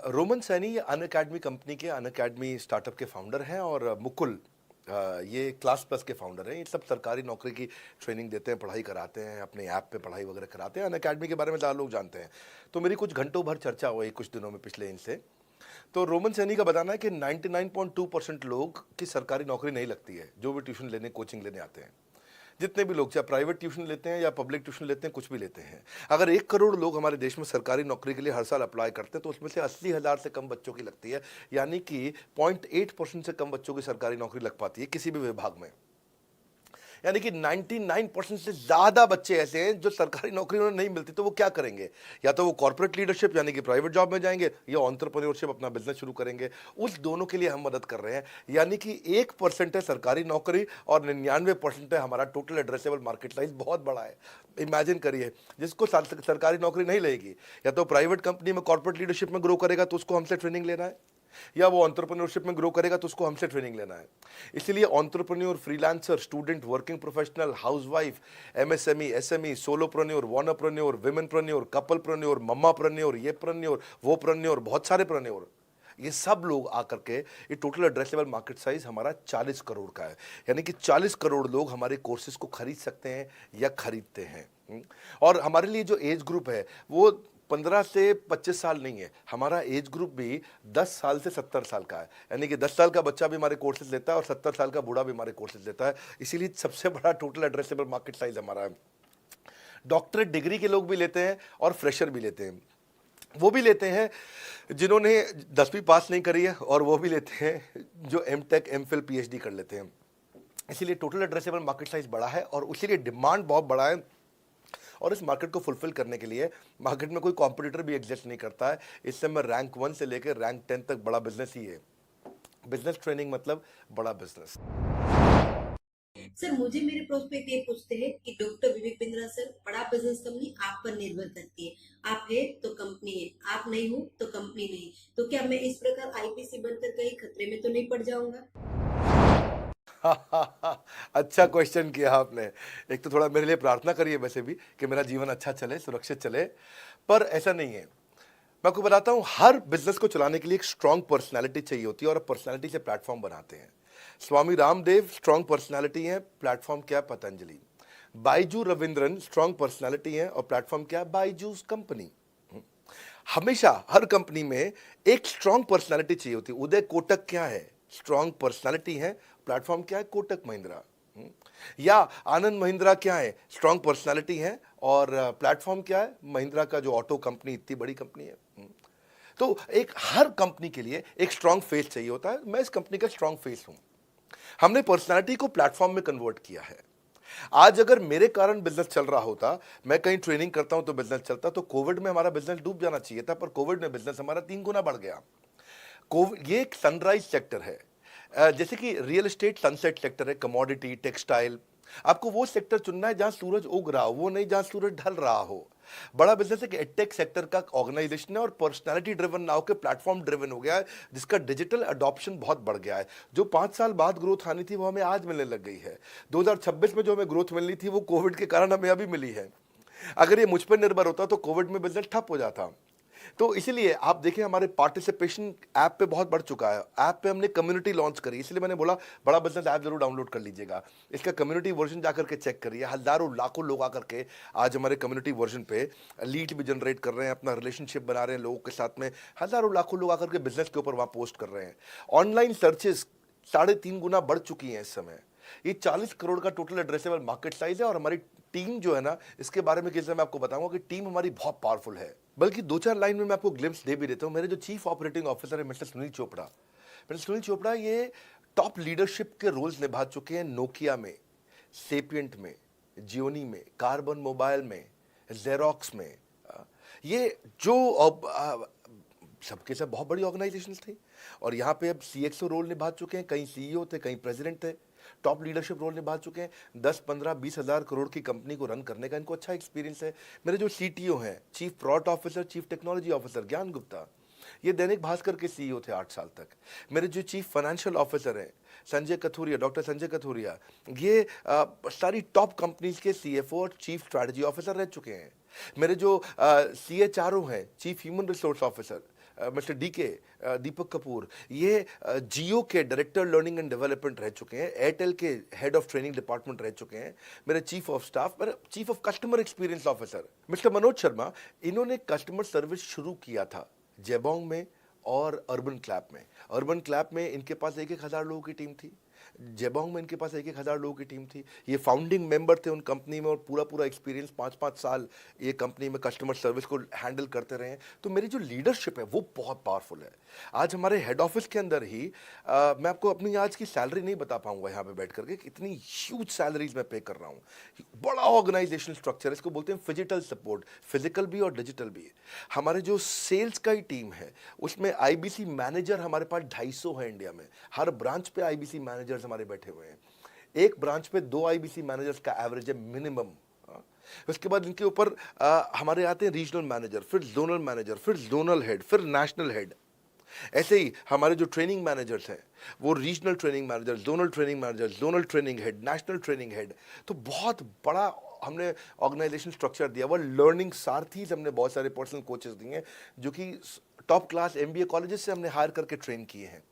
रोमन सैनी अनअकैडमी कंपनी के, अनअकैडमी स्टार्टअप के फाउंडर हैं, और मुकुल ये क्लास प्लस के फाउंडर हैं। ये सब सरकारी नौकरी की ट्रेनिंग देते हैं, पढ़ाई कराते हैं, अपने ऐप पे पढ़ाई वगैरह कराते हैं। अनअकैडमी के बारे में ज़्यादा लोग जानते हैं। तो मेरी कुछ घंटों भर चर्चा हुई कुछ दिनों में पिछले इनसे। तो रोमन सैनी का बताना है कि 99.2% लोग की सरकारी नौकरी नहीं लगती है, जो भी ट्यूशन लेने, कोचिंग लेने आते हैं। जितने भी लोग चाहे प्राइवेट ट्यूशन लेते हैं या पब्लिक ट्यूशन लेते हैं, कुछ भी लेते हैं, अगर 1 करोड़ लोग हमारे देश में सरकारी नौकरी के लिए हर साल अप्लाई करते हैं तो उसमें से 80,000 से कम बच्चों की लगती है, यानी कि 0.8% से कम बच्चों की सरकारी नौकरी लग पाती है किसी भी विभाग में। यानी कि 99% से ज़्यादा बच्चे ऐसे हैं जो सरकारी नौकरी उन्हें नहीं मिलती, तो वो क्या करेंगे? या तो वो कॉर्पोरेट लीडरशिप यानी कि प्राइवेट जॉब में जाएंगे, या एंटरप्रेन्योरशिप अपना बिजनेस शुरू करेंगे। उस दोनों के लिए हम मदद कर रहे हैं। यानी कि 1% है सरकारी नौकरी और 99% है हमारा टोटल एड्रेसेबल मार्केट साइज। बहुत बड़ा है। इमेजिन करिए, जिसको सरकारी नौकरी नहीं लगेगी, या तो प्राइवेट कंपनी में कॉर्पोरेट लीडरशिप में ग्रो करेगा तो उसको हमसे ट्रेनिंग लेना है, या वो एंटरप्रेन्योरशिप में ग्रो करेगा तो उसको हमसे ट्रेनिंग लेना है। इसलिए entrepreneur, freelancer, student, working professional, housewife, MSME, SME, solopreneur, wantrepreneur, womenpreneur, couplepreneur, mommapreneur, ये प्रेन्योर, वो प्रेन्योर, बहुत सारे प्रेन्योर, ये सब लोग आकर के ये टोटल एड्रेसेबल मार्केट साइज हमारा 40 करोड़ का है। यानी कि 40 करोड़ लोग हमारे कोर्सेज को खरीद सकते हैं या खरीदते हैं। और हमारे लिए जो एज ग्रुप है वो 15 से 25 साल नहीं है, हमारा एज ग्रुप भी 10 साल से 70 साल का है। यानी कि 10 साल का बच्चा भी हमारे कोर्सेज लेता है और 70 साल का बूढ़ा भी हमारे कोर्सेज लेता है। इसीलिए सबसे बड़ा टोटल एड्रेसेबल मार्केट साइज हमारा है। डॉक्टरेट डिग्री के लोग भी लेते हैं और फ्रेशर भी लेते हैं। वो भी लेते हैं जिन्होंने 10वीं पास नहीं करी है, और वो भी लेते हैं जो एमटेक, एमफिल, पीएचडी कर लेते हैं। इसीलिए टोटल एड्रेसेबल मार्केट साइज बड़ा है और उसीलिए डिमांड बहुत बड़ा है। और इस मार्केट को फुलफिल करने के लिए मार्केट में कोई कॉम्पिटिटर भी एग्जिस्ट नहीं करता है। इस समय रैंक 1 से लेकर रैंक 10 तक बड़ा बिजनेस ही है। बिजनेस ट्रेनिंग मतलब बड़ा बिजनेस। सर, मुझे मेरे प्रोस्पेक्ट ये पूछते हैं कि डॉक्टर विवेक बिंद्रा सर, बड़ा बिजनेस कंपनी आप पर निर्भर करती है। आप है तो कंपनी है, आप नहीं हो तो कंपनी नहीं। तो क्या मैं इस प्रकार आईपीसी बनकर कहीं खतरे में तो नहीं पड़ जाऊंगा? अच्छा क्वेश्चन किया आपने। एक तो थोड़ा मेरे लिए प्रार्थना करिए वैसे भी कि मेरा जीवन अच्छा चले, सुरक्षित चले, पर ऐसा नहीं है। मैं आपको बताता हूं, हर बिजनेस को चलाने के लिए एक स्ट्रांग पर्सनालिटी चाहिए होती है और पर्सनालिटी से प्लेटफॉर्म बनाते हैं। स्वामी रामदेव स्ट्रांग पर्सनालिटी है, प्लेटफॉर्म क्या है? पतंजलि। बाइजू रविंद्रन स्ट्रांग पर्सनालिटी है और प्लेटफॉर्म क्या है? बाइजूस कंपनी। हमेशा हर कंपनी में एक स्ट्रांग पर्सनालिटी चाहिए होती है। उदय कोटक क्या है? स्ट्रांग पर्सनालिटी है, प्लेटफॉर्म क्या है? कोटक महिंद्रा। या आनंद महिंद्रा क्या है? स्ट्रांग पर्सनालिटी है और प्लेटफॉर्म क्या है? महिंद्रा का जो ऑटो कंपनी, इतनी बड़ी कंपनी है। तो एक हर कंपनी के लिए एक स्ट्रांग फेस चाहिए होता है। मैं इस कंपनी का स्ट्रांग फेस हूं। हमने पर्सनालिटी को प्लेटफॉर्म में कन्वर्ट किया है। आज अगर मेरे कारण बिजनेस चल रहा होता, मैं कहीं ट्रेनिंग करता हूं तो बिजनेस चलता, तो कोविड में हमारा बिजनेस डूब जाना चाहिए था, पर कोविड में बिजनेस हमारा 3 गुना बढ़ गया। ये एक सनराइज सेक्टर है, जैसे कि रियल एस्टेट सनसेट सेक्टर है, कमोडिटी, टेक्सटाइल। आपको वो सेक्टर चुनना है जहां सूरज उग रहा हो, वो नहीं जहां सूरज ढल रहा हो। बड़ा बिजनेस एक एडटेक सेक्टर का ऑर्गेनाइजेशन है और पर्सनालिटी ड्रिवन ना होकर प्लेटफॉर्म ड्रिवन हो गया है, जिसका डिजिटल अडॉप्शन बहुत बढ़ गया है। जो 5 साल बाद ग्रोथ आनी थी वो हमें आज मिलने लग गई है। 2026 में जो हमें ग्रोथ मिलनी थी वो कोविड के कारण हमें अभी मिली है। अगर ये मुझ पर निर्भर होता तो कोविड में बिजनेस ठप हो जाता। तो इसीलिए आप देखें, हमारे पार्टिसिपेशन ऐप पे बहुत बढ़ चुका है। ऐप पे हमने कम्युनिटी लॉन्च करी, इसलिए मैंने बोला बड़ा बिजनेस ऐप जरूर डाउनलोड कर लीजिएगा। इसका कम्युनिटी वर्जन जाकर के चेक करिए। हजारों लाखों लोग आकर के आज हमारे कम्युनिटी वर्जन पे लीड भी जनरेट कर रहे हैं, अपना रिलेशनशिप बना रहे हैं लोगों के साथ में। हजारों लाखों लोग आकर के बिजनेस के ऊपर वहां पोस्ट कर रहे हैं। ऑनलाइन सर्चेस 3.5 गुना बढ़ चुकी हैं इस समय। ये 40 करोड़ का टोटल एड्रेसेबल मार्केट साइज है और हमारी टीम जो है ना, इसके बारे में किसी मैं आपको बताऊंगा कि टीम हमारी बहुत पावरफुल है। बल्कि 2-4 लाइन में मैं आपको ग्लिम्स दे भी देता हूं। मेरे जो चीफ ऑपरेटिंग ऑफिसर है मिस्टर सुनील चोपड़ा, ये टॉप लीडरशिप के रोल्स निभा चुके हैं नोकिया में, सेपियंट में, जियोनी में, कार्बन मोबाइल में, जेरोक्स में। ये जो सबके सब बहुत बड़ी ऑर्गेनाइजेशंस थी और यहाँ पे अब सीएक्सओ रोल निभा चुके हैं। कहीं सीईओ थे, कहीं प्रेसिडेंट थे। टॉप लीडरशिप रोल निभा चुके हैं। 10, 15, 20 हजार करोड़ की कंपनी को रन करने का इनको अच्छा एक्सपीरियंस है। मेरे जो सीटीओ हैं, chief product officer, chief technology officer ज्ञान गुप्ता, ये दैनिक भास्कर के सीईओ थे 8 साल तक। मेरे जो चीफ फाइनेंशियल ऑफिसर हैं संजय कथुरिया, डॉक्टर संजय कथुरिया, ये सारी टॉप कंपनीज के सीएफओ और चीफ स्ट्रैटेजी ऑफिसर रह चुके हैं। मेरे जो सीएचआरओ हैं, chief human resource officer mister DK Deepak Kapoor, ये जियो के डायरेक्टर लर्निंग एंड डेवलपमेंट रह चुके हैं, एयरटेल के हेड ऑफ ट्रेनिंग डिपार्टमेंट रह चुके हैं। मेरे चीफ ऑफ स्टाफ, मेरे chief of customer experience officer mister Manoj Sharma, इन्होंने कस्टमर सर्विस शुरू किया था जेबोंग में और अर्बन क्लैप में। अर्बन क्लैप में इनके पास 1-1 हज़ार लोगों की टीम थी। जेबोंग में इनके पास 1,000 लोगों की टीम थी। ये फाउंडिंग मेंबर थे उन कंपनी में और पूरा एक्सपीरियंस 5-5 साल ये कंपनी में कस्टमर सर्विस को हैंडल करते रहे हैं। तो मेरी जो लीडरशिप है वो बहुत पावरफुल है। आज हमारे हेड ऑफिस के अंदर ही मैं आपको अपनी आज की सैलरी नहीं बता पाऊंगा यहाँ पे बैठ करके, इतनी ह्यूज सैलरीज मैं पे कर रहा हूँ। बड़ा ऑर्गेनाइजेशन स्ट्रक्चर, इसको बोलते हैं फिजिकल सपोर्ट, फिजिकल भी और डिजिटल भी। हमारे जो सेल्स का ही टीम है उसमें आईबीसी मैनेजर हमारे पास 250 है इंडिया में। हर ब्रांच पे आईबीसी मैनेजर्स हमारे बैठे हुए हैं। एक ब्रांच पे 2 आईबीसी मैनेजर्स का एवरेज है मिनिमम। उसके बाद इनके ऊपर हमारे आते हैं रीजनल मैनेजर, फिर जोनल मैनेजर, फिर जोनल हेड, फिर नेशनल हेड। ऐसे ही हमारे जो ट्रेनिंग मैनेजर्स हैं वो regional training manager, zonal training manager, zonal training head, national training head. तो बहुत बड़ा हमने ऑर्गेनाइजेशन स्ट्रक्चर दिया हुआ। लर्निंग सारथीज हमने बहुत सारे पर्सनल कोचेस दिए हैं जो कि टॉप क्लास एमबीए कॉलेजेस से हमने हायर करके ट्रेन किए हैं।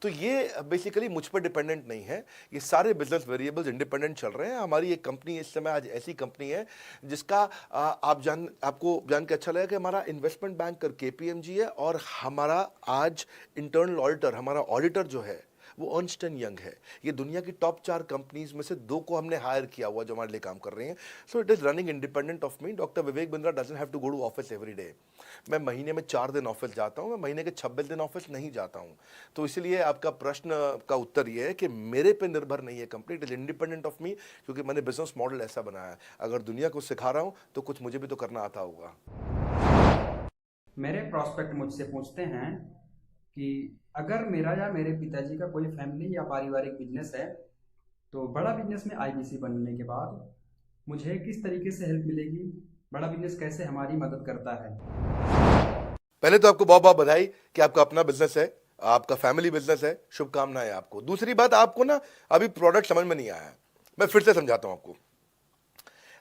तो ये बेसिकली मुझ पर डिपेंडेंट नहीं है, ये सारे बिजनेस वेरिएबल्स इंडिपेंडेंट चल रहे हैं। हमारी एक कंपनी इस समय आज ऐसी कंपनी है जिसका आपको जान के अच्छा लगेगा कि हमारा इन्वेस्टमेंट बैंकर केपीएमजी है और हमारा आज इंटरनल ऑडिटर, हमारा ऑडिटर जो है वो अर्नस्ट एंड यंग है। ये दुनिया की टॉप 4 कंपनीज में से 2 को हमने हायर किया हुआ जो हमारे लिए काम कर रही हैं। So it is running independent of me. Doctor Vivek Bindra doesn't have to go to office every day. मैं महीने में 4 दिन ऑफिस जाता हूँ, मैं महीने के 26 दिन ऑफिस नहीं जाता हूँ। तो इसलिए आपका प्रश्न का उत्तर ये है कि मेरे पे निर्भर नहीं है company, it is independent of मी, क्योंकि मैंने बिजनेस मॉडल ऐसा बनाया है। अगर दुनिया को सिखा रहा हूँ तो कुछ मुझे भी तो करना आता होगा। मेरे प्रॉस्पेक्ट मुझसे पूछते हैं कि अगर मेरा या मेरे पिताजी का कोई फैमिली या पारिवारिक बिजनेस है तो बड़ा बिजनेस में आईबीसी बनने के बाद मुझे किस तरीके से हेल्प मिलेगी, बड़ा बिजनेस कैसे हमारी मदद करता है। पहले तो आपको बहुत बहुत बधाई कि आपका अपना बिजनेस है, आपका फैमिली बिजनेस है, शुभकामनाएं आपको। दूसरी बात, आपको ना अभी प्रोडक्ट समझ में नहीं आया है, मैं फिर से समझाता हूं आपको।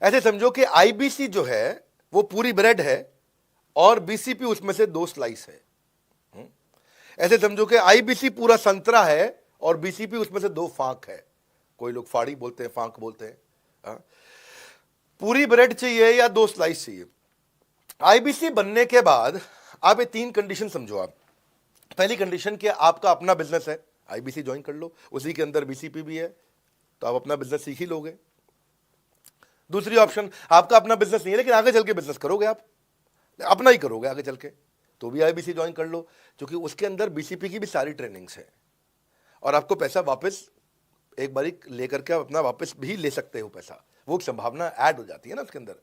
ऐसे समझो कि आईबीसी जो है वो पूरी ब्रेड है और बीसीपी उसमें से 2 स्लाइस है। ऐसे समझो कि आईबीसी पूरा संतरा है और बीसीपी उसमें से 2 फांक है। कोई लोग फाड़ी बोलते हैं, फांक बोलते हैं। पूरी ब्रेड चाहिए या 2 स्लाइस चाहिए। आईबीसी बनने के बाद आप ये 3 कंडीशन समझो। आप पहली कंडीशन कि आपका अपना बिजनेस है, आईबीसी ज्वाइन कर लो, उसी के अंदर बीसीपी भी है, तो आप अपना बिजनेस सीख ही लोगे। दूसरी ऑप्शन, आपका अपना बिजनेस नहीं है लेकिन आगे चल के बिजनेस करोगे, आप अपना ही करोगे आगे चल के, तो भी आईबीसी ज्वाइन कर लो, क्योंकि उसके अंदर बीसीपी की भी सारी ट्रेनिंग्स है और आपको पैसा वापस एक बारी लेकर के आप अपना वापस भी ले सकते हो पैसा, वो संभावना ऐड हो जाती है ना उसके अंदर।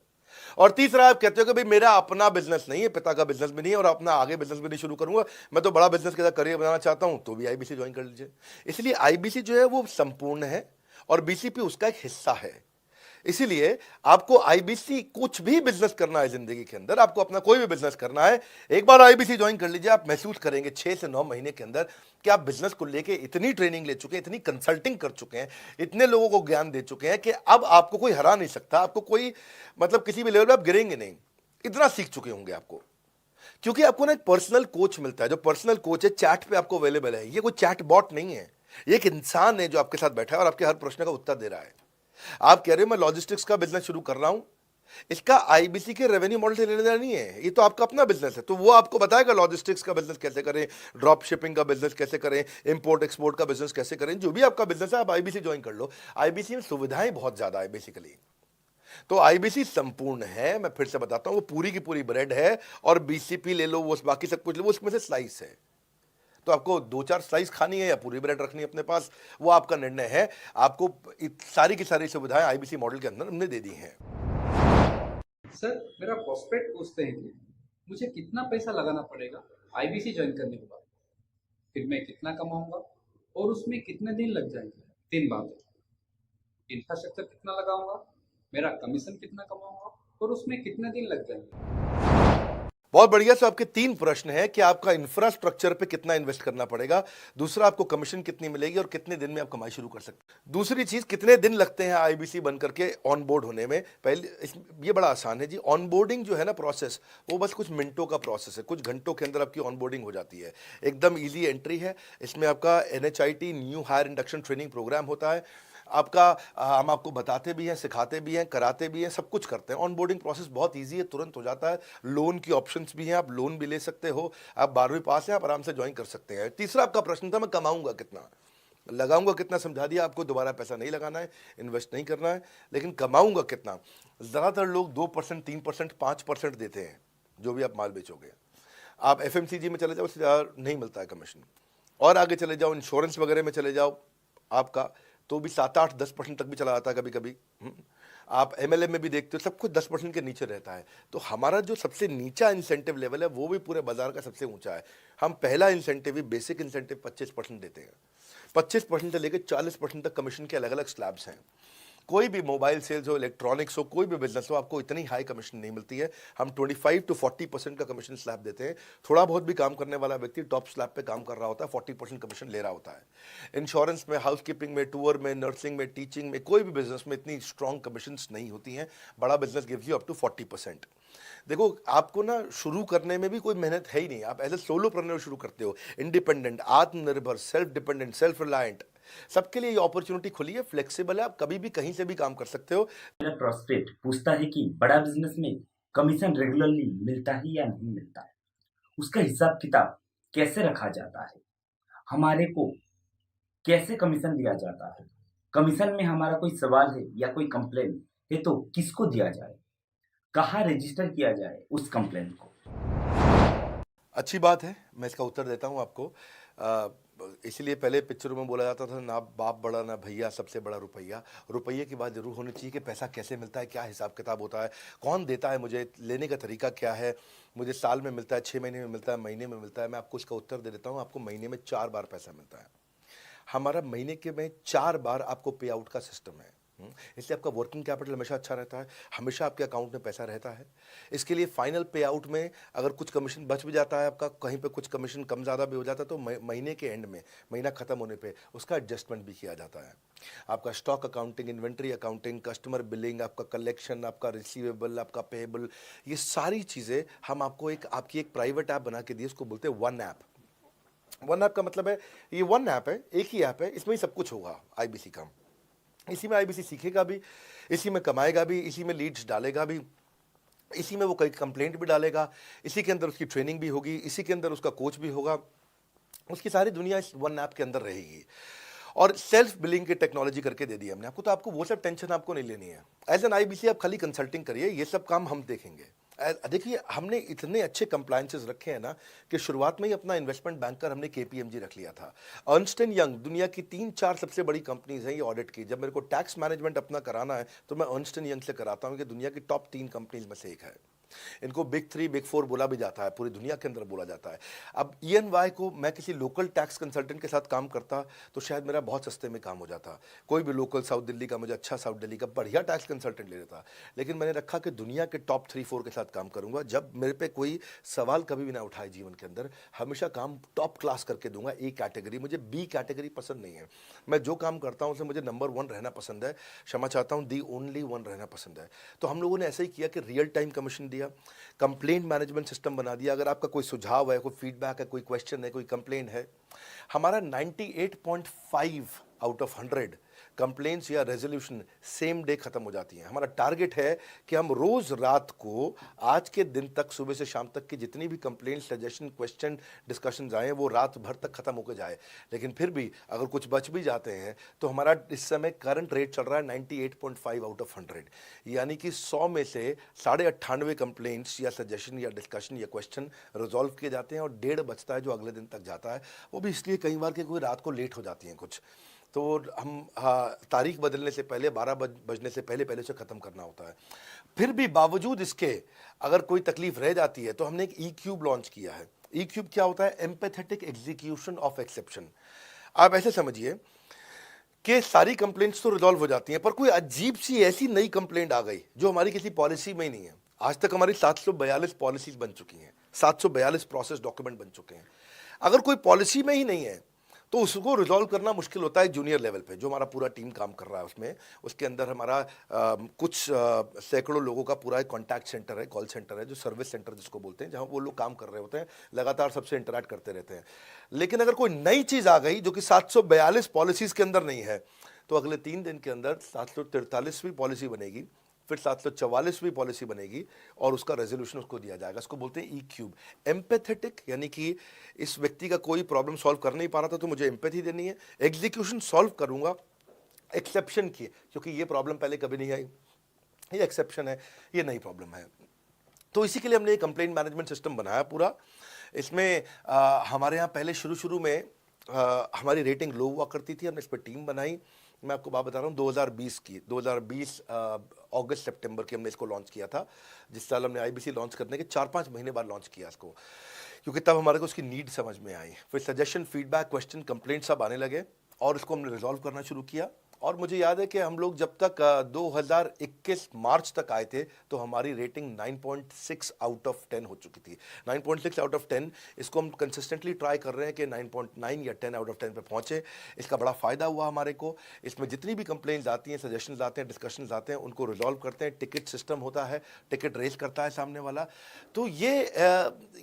और तीसरा, आप कहते हो कि भाई मेरा अपना बिजनेस नहीं है, पिता का बिजनेस भी नहीं है और अपना आगे बिजनेस भी नहीं शुरू करूंगा, मैं तो बड़ा बिजनेस के साथ करियर बनाना चाहता हूं, तो भी आईबीसी ज्वाइन कर लीजिए। इसलिए आईबीसी जो है वो संपूर्ण है और बीसीपी उसका एक हिस्सा है। इसीलिए आपको आईबीसी, कुछ भी बिजनेस करना है जिंदगी के अंदर, आपको अपना कोई भी बिजनेस करना है, एक बार आईबीसी ज्वाइन कर लीजिए। आप महसूस करेंगे 6 से 9 महीने के अंदर कि आप बिजनेस को लेके इतनी ट्रेनिंग ले चुके हैं, इतनी कंसल्टिंग कर चुके हैं, इतने लोगों को ज्ञान दे चुके हैं कि अब आपको कोई हरा नहीं सकता, आपको कोई मतलब किसी भी लेवल पे आप गिरेंगे नहीं, इतना सीख चुके होंगे आपको। क्योंकि आपको ना एक पर्सनल कोच मिलता है, जो पर्सनल कोच है चैट पे आपको अवेलेबल है। ये कोई चैट बॉट नहीं है, ये एक इंसान है जो आपके साथ बैठा है और आपके हर प्रश्न का उत्तर दे रहा है। आप कह रहे हो मैं लॉजिस्टिक्स का बिजनेस शुरू कर रहा हूं, इसका आईबीसी के रेवेन्यू मॉडल से लेने देना नहीं है, ये तो आपका अपना बिजनेस है, तो वो आपको बताएगा लॉजिस्टिक्स का बिजनेस कैसे करें, ड्रॉप शिपिंग का बिजनेस कैसे करें, इंपोर्ट एक्सपोर्ट का बिजनेस कैसे करें, जो भी आपका बिजनेस है आप आईबीसी ज्वाइन कर लो। आईबीसी में सुविधाएं बहुत ज्यादा है बेसिकली, तो आईबीसी संपूर्ण है। मैं फिर से बताता हूं, वो पूरी की पूरी ब्रेड है और बीसीपी ले लो, वो बाकी सब कुछ ले लो, उसमें से स्लाइस है। तो आपको 2-4 स्लाइस खानी है या पूरी ब्रेड रखनी है अपने पास, वो आपका निर्णय है। आपको सारी की सारी सुविधाएं आईबीसी मॉडल के अंदर हमने दे दी हैं। सर, मेरा प्रोस्पेक्ट पूछते हैं कि मुझे कितना पैसा लगाना पड़ेगा आईबीसी ज्वाइन करने के बाद, फिर मैं कितना कमाऊंगा और उसमें कितने दिन लग जाएंगे। 3 बातें, इंफ्रास्ट्रक्चर कितना लगाऊंगा, मेरा कमीशन कितना कमाऊंगा और उसमें कितने दिन लग जाएंगे। बहुत बढ़िया। सो आपके 3 प्रश्न हैं कि आपका इंफ्रास्ट्रक्चर पे कितना इन्वेस्ट करना पड़ेगा, दूसरा आपको कमीशन कितनी मिलेगी और कितने दिन में आप कमाई शुरू कर सकते हैं, दूसरी चीज कितने दिन लगते हैं आईबीसी बन करके ऑन बोर्ड होने में। पहले ये बड़ा आसान है जी, ऑन बोर्डिंग जो है ना प्रोसेस, वो बस कुछ मिनटों का प्रोसेस है, कुछ घंटों के अंदर आपकी ऑन बोर्डिंग हो जाती है, एकदम ईजी एंट्री है। इसमें आपका NHIT new hire induction training programme होता है, आपका हम आपको बताते भी हैं, सिखाते भी हैं, कराते भी हैं, सब कुछ करते हैं। ऑनबोर्डिंग प्रोसेस बहुत इजी है, तुरंत हो जाता है। लोन की ऑप्शंस भी हैं, आप लोन भी ले सकते हो, आप 12वीं पास हैं, आप आराम से ज्वाइन कर सकते हैं। तीसरा आपका प्रश्न था मैं कमाऊंगा कितना। लगाऊंगा कितना समझा दिया आपको, दोबारा पैसा नहीं लगाना है, इन्वेस्ट नहीं करना है, लेकिन कमाऊंगा कितना। ज़्यादातर लोग 2%, 3%, 5% देते हैं जो भी आप माल बेचोगे। आप एफएमसीजी में चले जाओ, उससे ज़्यादा नहीं मिलता है कमीशन। और आगे चले जाओ, इंश्योरेंस वगैरह में चले जाओ आपका, तो भी 7, 8, 10% तक भी चला जाता है कभी कभी। आप एमएलए में भी देखते हो, सब कुछ 10% के नीचे रहता है। तो हमारा जो सबसे नीचा इंसेंटिव लेवल है वो भी पूरे बाजार का सबसे ऊंचा है। हम पहला इंसेंटिव भी बेसिक इंसेंटिव 25% देते हैं। 25% से लेकर 40% तक कमीशन के अलग अलग स्लैब्स हैं। कोई भी मोबाइल सेल्स हो, इलेक्ट्रॉनिक्स हो, कोई भी बिजनेस हो, आपको इतनी हाई कमीशन नहीं मिलती है। हम 25 to 40% का कमीशन स्लैब देते हैं। थोड़ा बहुत भी काम करने वाला व्यक्ति टॉप स्लैब पे काम कर रहा होता है, 40% कमीशन ले रहा होता है। इंश्योरेंस में, हाउसकीपिंग में, टूर में, नर्सिंग में, टीचिंग में, कोई भी बिजनेस में इतनी स्ट्रॉन्ग कमीशंस नहीं होती हैं। बड़ा business gives you up to 40%। देखो, आपको ना शुरू करने में भी कोई मेहनत है ही नहीं। आप एज ए सोलोप्रेन्योर शुरू करते हो, इंडिपेंडेंट, आत्मनिर्भर, सेल्फ डिपेंडेंट, सेल्फ रिलायंट, सबके लिए ये अपॉर्चुनिटी खुली है, फ्लेक्सिबल है, आप कभी भी कहीं से भी काम कर सकते हो। मेरा प्रोस्पेक्ट पूछता है कि बड़ा बिजनेस में कमीशन रेगुलरली मिलता है या नहीं मिलता है, उसका हिसाब किताब कैसे रखा जाता है, हमारे को कैसे कमीशन दिया जाता है, कमीशन में हमारा कोई सवाल है या कोई कंप्लेन है तो किसको दिया जाए, कहाँ रजिस्टर किया जाए उस कंप्लेन को। अच्छी बात है, मैं इसका उत्तर देता हूँ आपको। इसीलिए पहले पिक्चरों में बोला जाता था, ना बाप बड़ा ना भैया, सबसे बड़ा रुपया। रुपये की बात जरूर होनी चाहिए कि पैसा कैसे मिलता है, क्या हिसाब किताब होता है, कौन देता है, मुझे लेने का तरीका क्या है, मुझे साल में मिलता है, 6 महीने में मिलता है, महीने में मिलता है। मैं आपको इसका उत्तर दे देता हूँ। आपको महीने में 4 बार पैसा मिलता है। हमारा महीने के में 4 बार आपको पे आउट का सिस्टम है। इसलिए आपका वर्किंग कैपिटल हमेशा अच्छा रहता है, हमेशा आपके अकाउंट में पैसा रहता है। इसके लिए फाइनल पे आउट में अगर कुछ कमीशन बच भी जाता है आपका, कहीं पे कुछ कमीशन कम ज़्यादा भी हो जाता है, तो महीने के एंड में, महीना ख़त्म होने पे उसका एडजस्टमेंट भी किया जाता है। आपका stock accounting, inventory accounting, customer billing, आपका कलेक्शन, आपका रिसीवेबल, आपका पेएबल, ये सारी चीज़ें हम आपको आपकी एक प्राइवेट ऐप बना के दिए, उसको बोलते हैं वन ऐप। वन ऐप का मतलब है, ये वन ऐप है, एक ही ऐप है, इसमें ही सब कुछ होगा आईबीसी का। इसी में आईबीसी सीखेगा भी, इसी में कमाएगा भी, इसी में लीड्स डालेगा भी, इसी में वो कई कंप्लेंट भी डालेगा, इसी के अंदर उसकी ट्रेनिंग भी होगी, इसी के अंदर उसका कोच भी होगा। उसकी सारी दुनिया इस वन ऐप के अंदर रहेगी। और सेल्फ बिलिंग की टेक्नोलॉजी करके दे दी हमने आपको, तो आपको वो सब टेंशन आपको नहीं लेनी है। एज एन आईबीसी आप खाली कंसल्टिंग करिए, ये सब काम हम देखेंगे। देखिए, हमने इतने अच्छे कंप्लायंसेस रखे हैं ना कि शुरुआत में ही अपना इन्वेस्टमेंट बैंकर हमने केपीएमजी रख लिया था। अर्नस्ट एंड यंग दुनिया की 3-4 सबसे बड़ी कंपनीज हैं ये ऑडिट की। जब मेरे को टैक्स मैनेजमेंट अपना कराना है तो मैं अर्नस्ट एंड यंग से कराता हूँ, कि दुनिया की टॉप 3 कंपनीज में से एक है। इनको बिग 3, बिग 4 बोला भी जाता है, पूरी दुनिया के अंदर बोला जाता है। अब EY को मैं किसी लोकल टैक्स कंसल्टेंट के साथ काम करता तो शायद मेरा बहुत सस्ते में काम हो जाता। कोई भी लोकल साउथ दिल्ली का, मुझे अच्छा साउथ दिल्ली का बढ़िया टैक्स कंसल्टेंट ले लेता। लेकिन मैंने रखा कि दुनिया के टॉप 3-4 के साथ काम करूंगा। जब मेरे पे कोई सवाल कभी भी ना उठाए जीवन के अंदर, हमेशा काम टॉप क्लास करके दूंगा। ए कैटेगरी, मुझे बी कैटेगरी पसंद नहीं है। मैं जो काम करता हूं उसे मुझे नंबर 1 रहना पसंद है। क्षमा चाहता हूं, दी ओनली 1 रहना पसंद है। तो हम लोगों ने ऐसा ही किया कि रियल टाइम कमीशन दिया, कंप्लेंट मैनेजमेंट सिस्टम बना दिया। अगर आपका कोई सुझाव है, कोई फीडबैक है, कोई क्वेश्चन है, कोई कंप्लेंट है, हमारा 98.5 आउट ऑफ 100 कंप्लेंट्स या रेजोल्यूशन सेम डे खत्म हो जाती हैं। हमारा टारगेट है कि हम रोज रात को, आज के दिन तक, सुबह से शाम तक की जितनी भी कंप्लेंट, सजेशन, क्वेश्चन, डिस्कशंस आए वो रात भर तक खत्म होकर जाए। लेकिन फिर भी अगर कुछ बच भी जाते हैं तो हमारा इस समय करंट रेट चल रहा है 98.5 आउट ऑफ 100, यानी कि 100 में से 98.5 कंप्लेंट्स या सजेशन या डिस्कशन या क्वेश्चन रिजॉल्व किए जाते हैं, और 1.5 बचता है जो अगले दिन तक जाता है। वो भी इसलिए कई बार कि कोई रात को लेट हो जाती हैं कुछ, तो हम तारीख बदलने से पहले, 12 बजने से पहले पहले से ख़त्म करना होता है। फिर भी बावजूद इसके अगर कोई तकलीफ रह जाती है तो हमने एक E-क्यूब लॉन्च किया है। E-क्यूब क्या होता है? Empathetic execution of exception. आप ऐसे समझिए कि सारी कंप्लेंट्स तो रिजॉल्व हो जाती हैं, पर कोई अजीब सी ऐसी नई कंप्लेंट आ गई जो हमारी किसी पॉलिसी में ही नहीं है। आज तक हमारी 742 पॉलिसीज बन चुकी हैं, 742 प्रोसेस डॉक्यूमेंट बन चुके हैं। अगर कोई पॉलिसी में ही नहीं है तो उसको रिजॉल्व करना मुश्किल होता है जूनियर लेवल पे, जो हमारा पूरा टीम काम कर रहा है उसमें। उसके अंदर हमारा कुछ सैकड़ों लोगों का पूरा एक कॉन्टैक्ट सेंटर है, कॉल सेंटर है, जो सर्विस सेंटर जिसको बोलते हैं, जहाँ वो लोग काम कर रहे होते हैं, लगातार सबसे इंटरैक्ट करते रहते हैं। लेकिन अगर कोई नई चीज़ आ गई जो कि 742 पॉलिसीज़ के अंदर नहीं है, तो अगले 3 दिन के अंदर 743वीं पॉलिसी बनेगी, फिर 744वीं पॉलिसी बनेगी और उसका रेजोल्यूशन उसको दिया जाएगा। इसको बोलते हैं ई क्यूब। एम्पैथेटिक यानी कि इस व्यक्ति का कोई प्रॉब्लम सॉल्व कर नहीं पा रहा था तो मुझे एम्पैथी देनी है। एग्जीक्यूशन सॉल्व करूंगा एक्सेप्शन की, क्योंकि ये प्रॉब्लम पहले कभी नहीं आई, ये एक्सेप्शन है, ये नई प्रॉब्लम है। तो इसी के लिए हमने एक कंप्लेंट मैनेजमेंट सिस्टम बनाया पूरा। इसमें हमारे यहाँ पहले शुरू में हमारी रेटिंग लो हुआ करती थी, हमने इस पर टीम बनाई। मैं आपको बात बता रहा हूँ 2020 की, 2020 अगस्त सितंबर की हमने इसको लॉन्च किया था। जिस साल हमने आईबीसी लॉन्च करने के 4-5 महीने बाद लॉन्च किया इसको, क्योंकि तब हमारे को उसकी नीड समझ में आई। फिर सजेशन, फीडबैक, क्वेश्चन, कंप्लेंट सब आने लगे और इसको हमने रिजॉल्व करना शुरू किया। और मुझे याद है कि हम लोग जब तक 2021 मार्च तक आए थे तो हमारी रेटिंग 9.6 आउट ऑफ 10 हो चुकी थी। 9.6 आउट ऑफ 10, इसको हम कंसिस्टेंटली ट्राई कर रहे हैं कि 9.9 या 10 आउट ऑफ 10 पे पहुंचे। इसका बड़ा फ़ायदा हुआ हमारे को। इसमें जितनी भी कंप्लेंट्स आती हैं, सजेशंस आते हैं, डिस्कशंस आते हैं, उनको रिजॉल्व करते हैं। टिकट सिस्टम होता है, टिकट रेज करता है सामने वाला। तो ये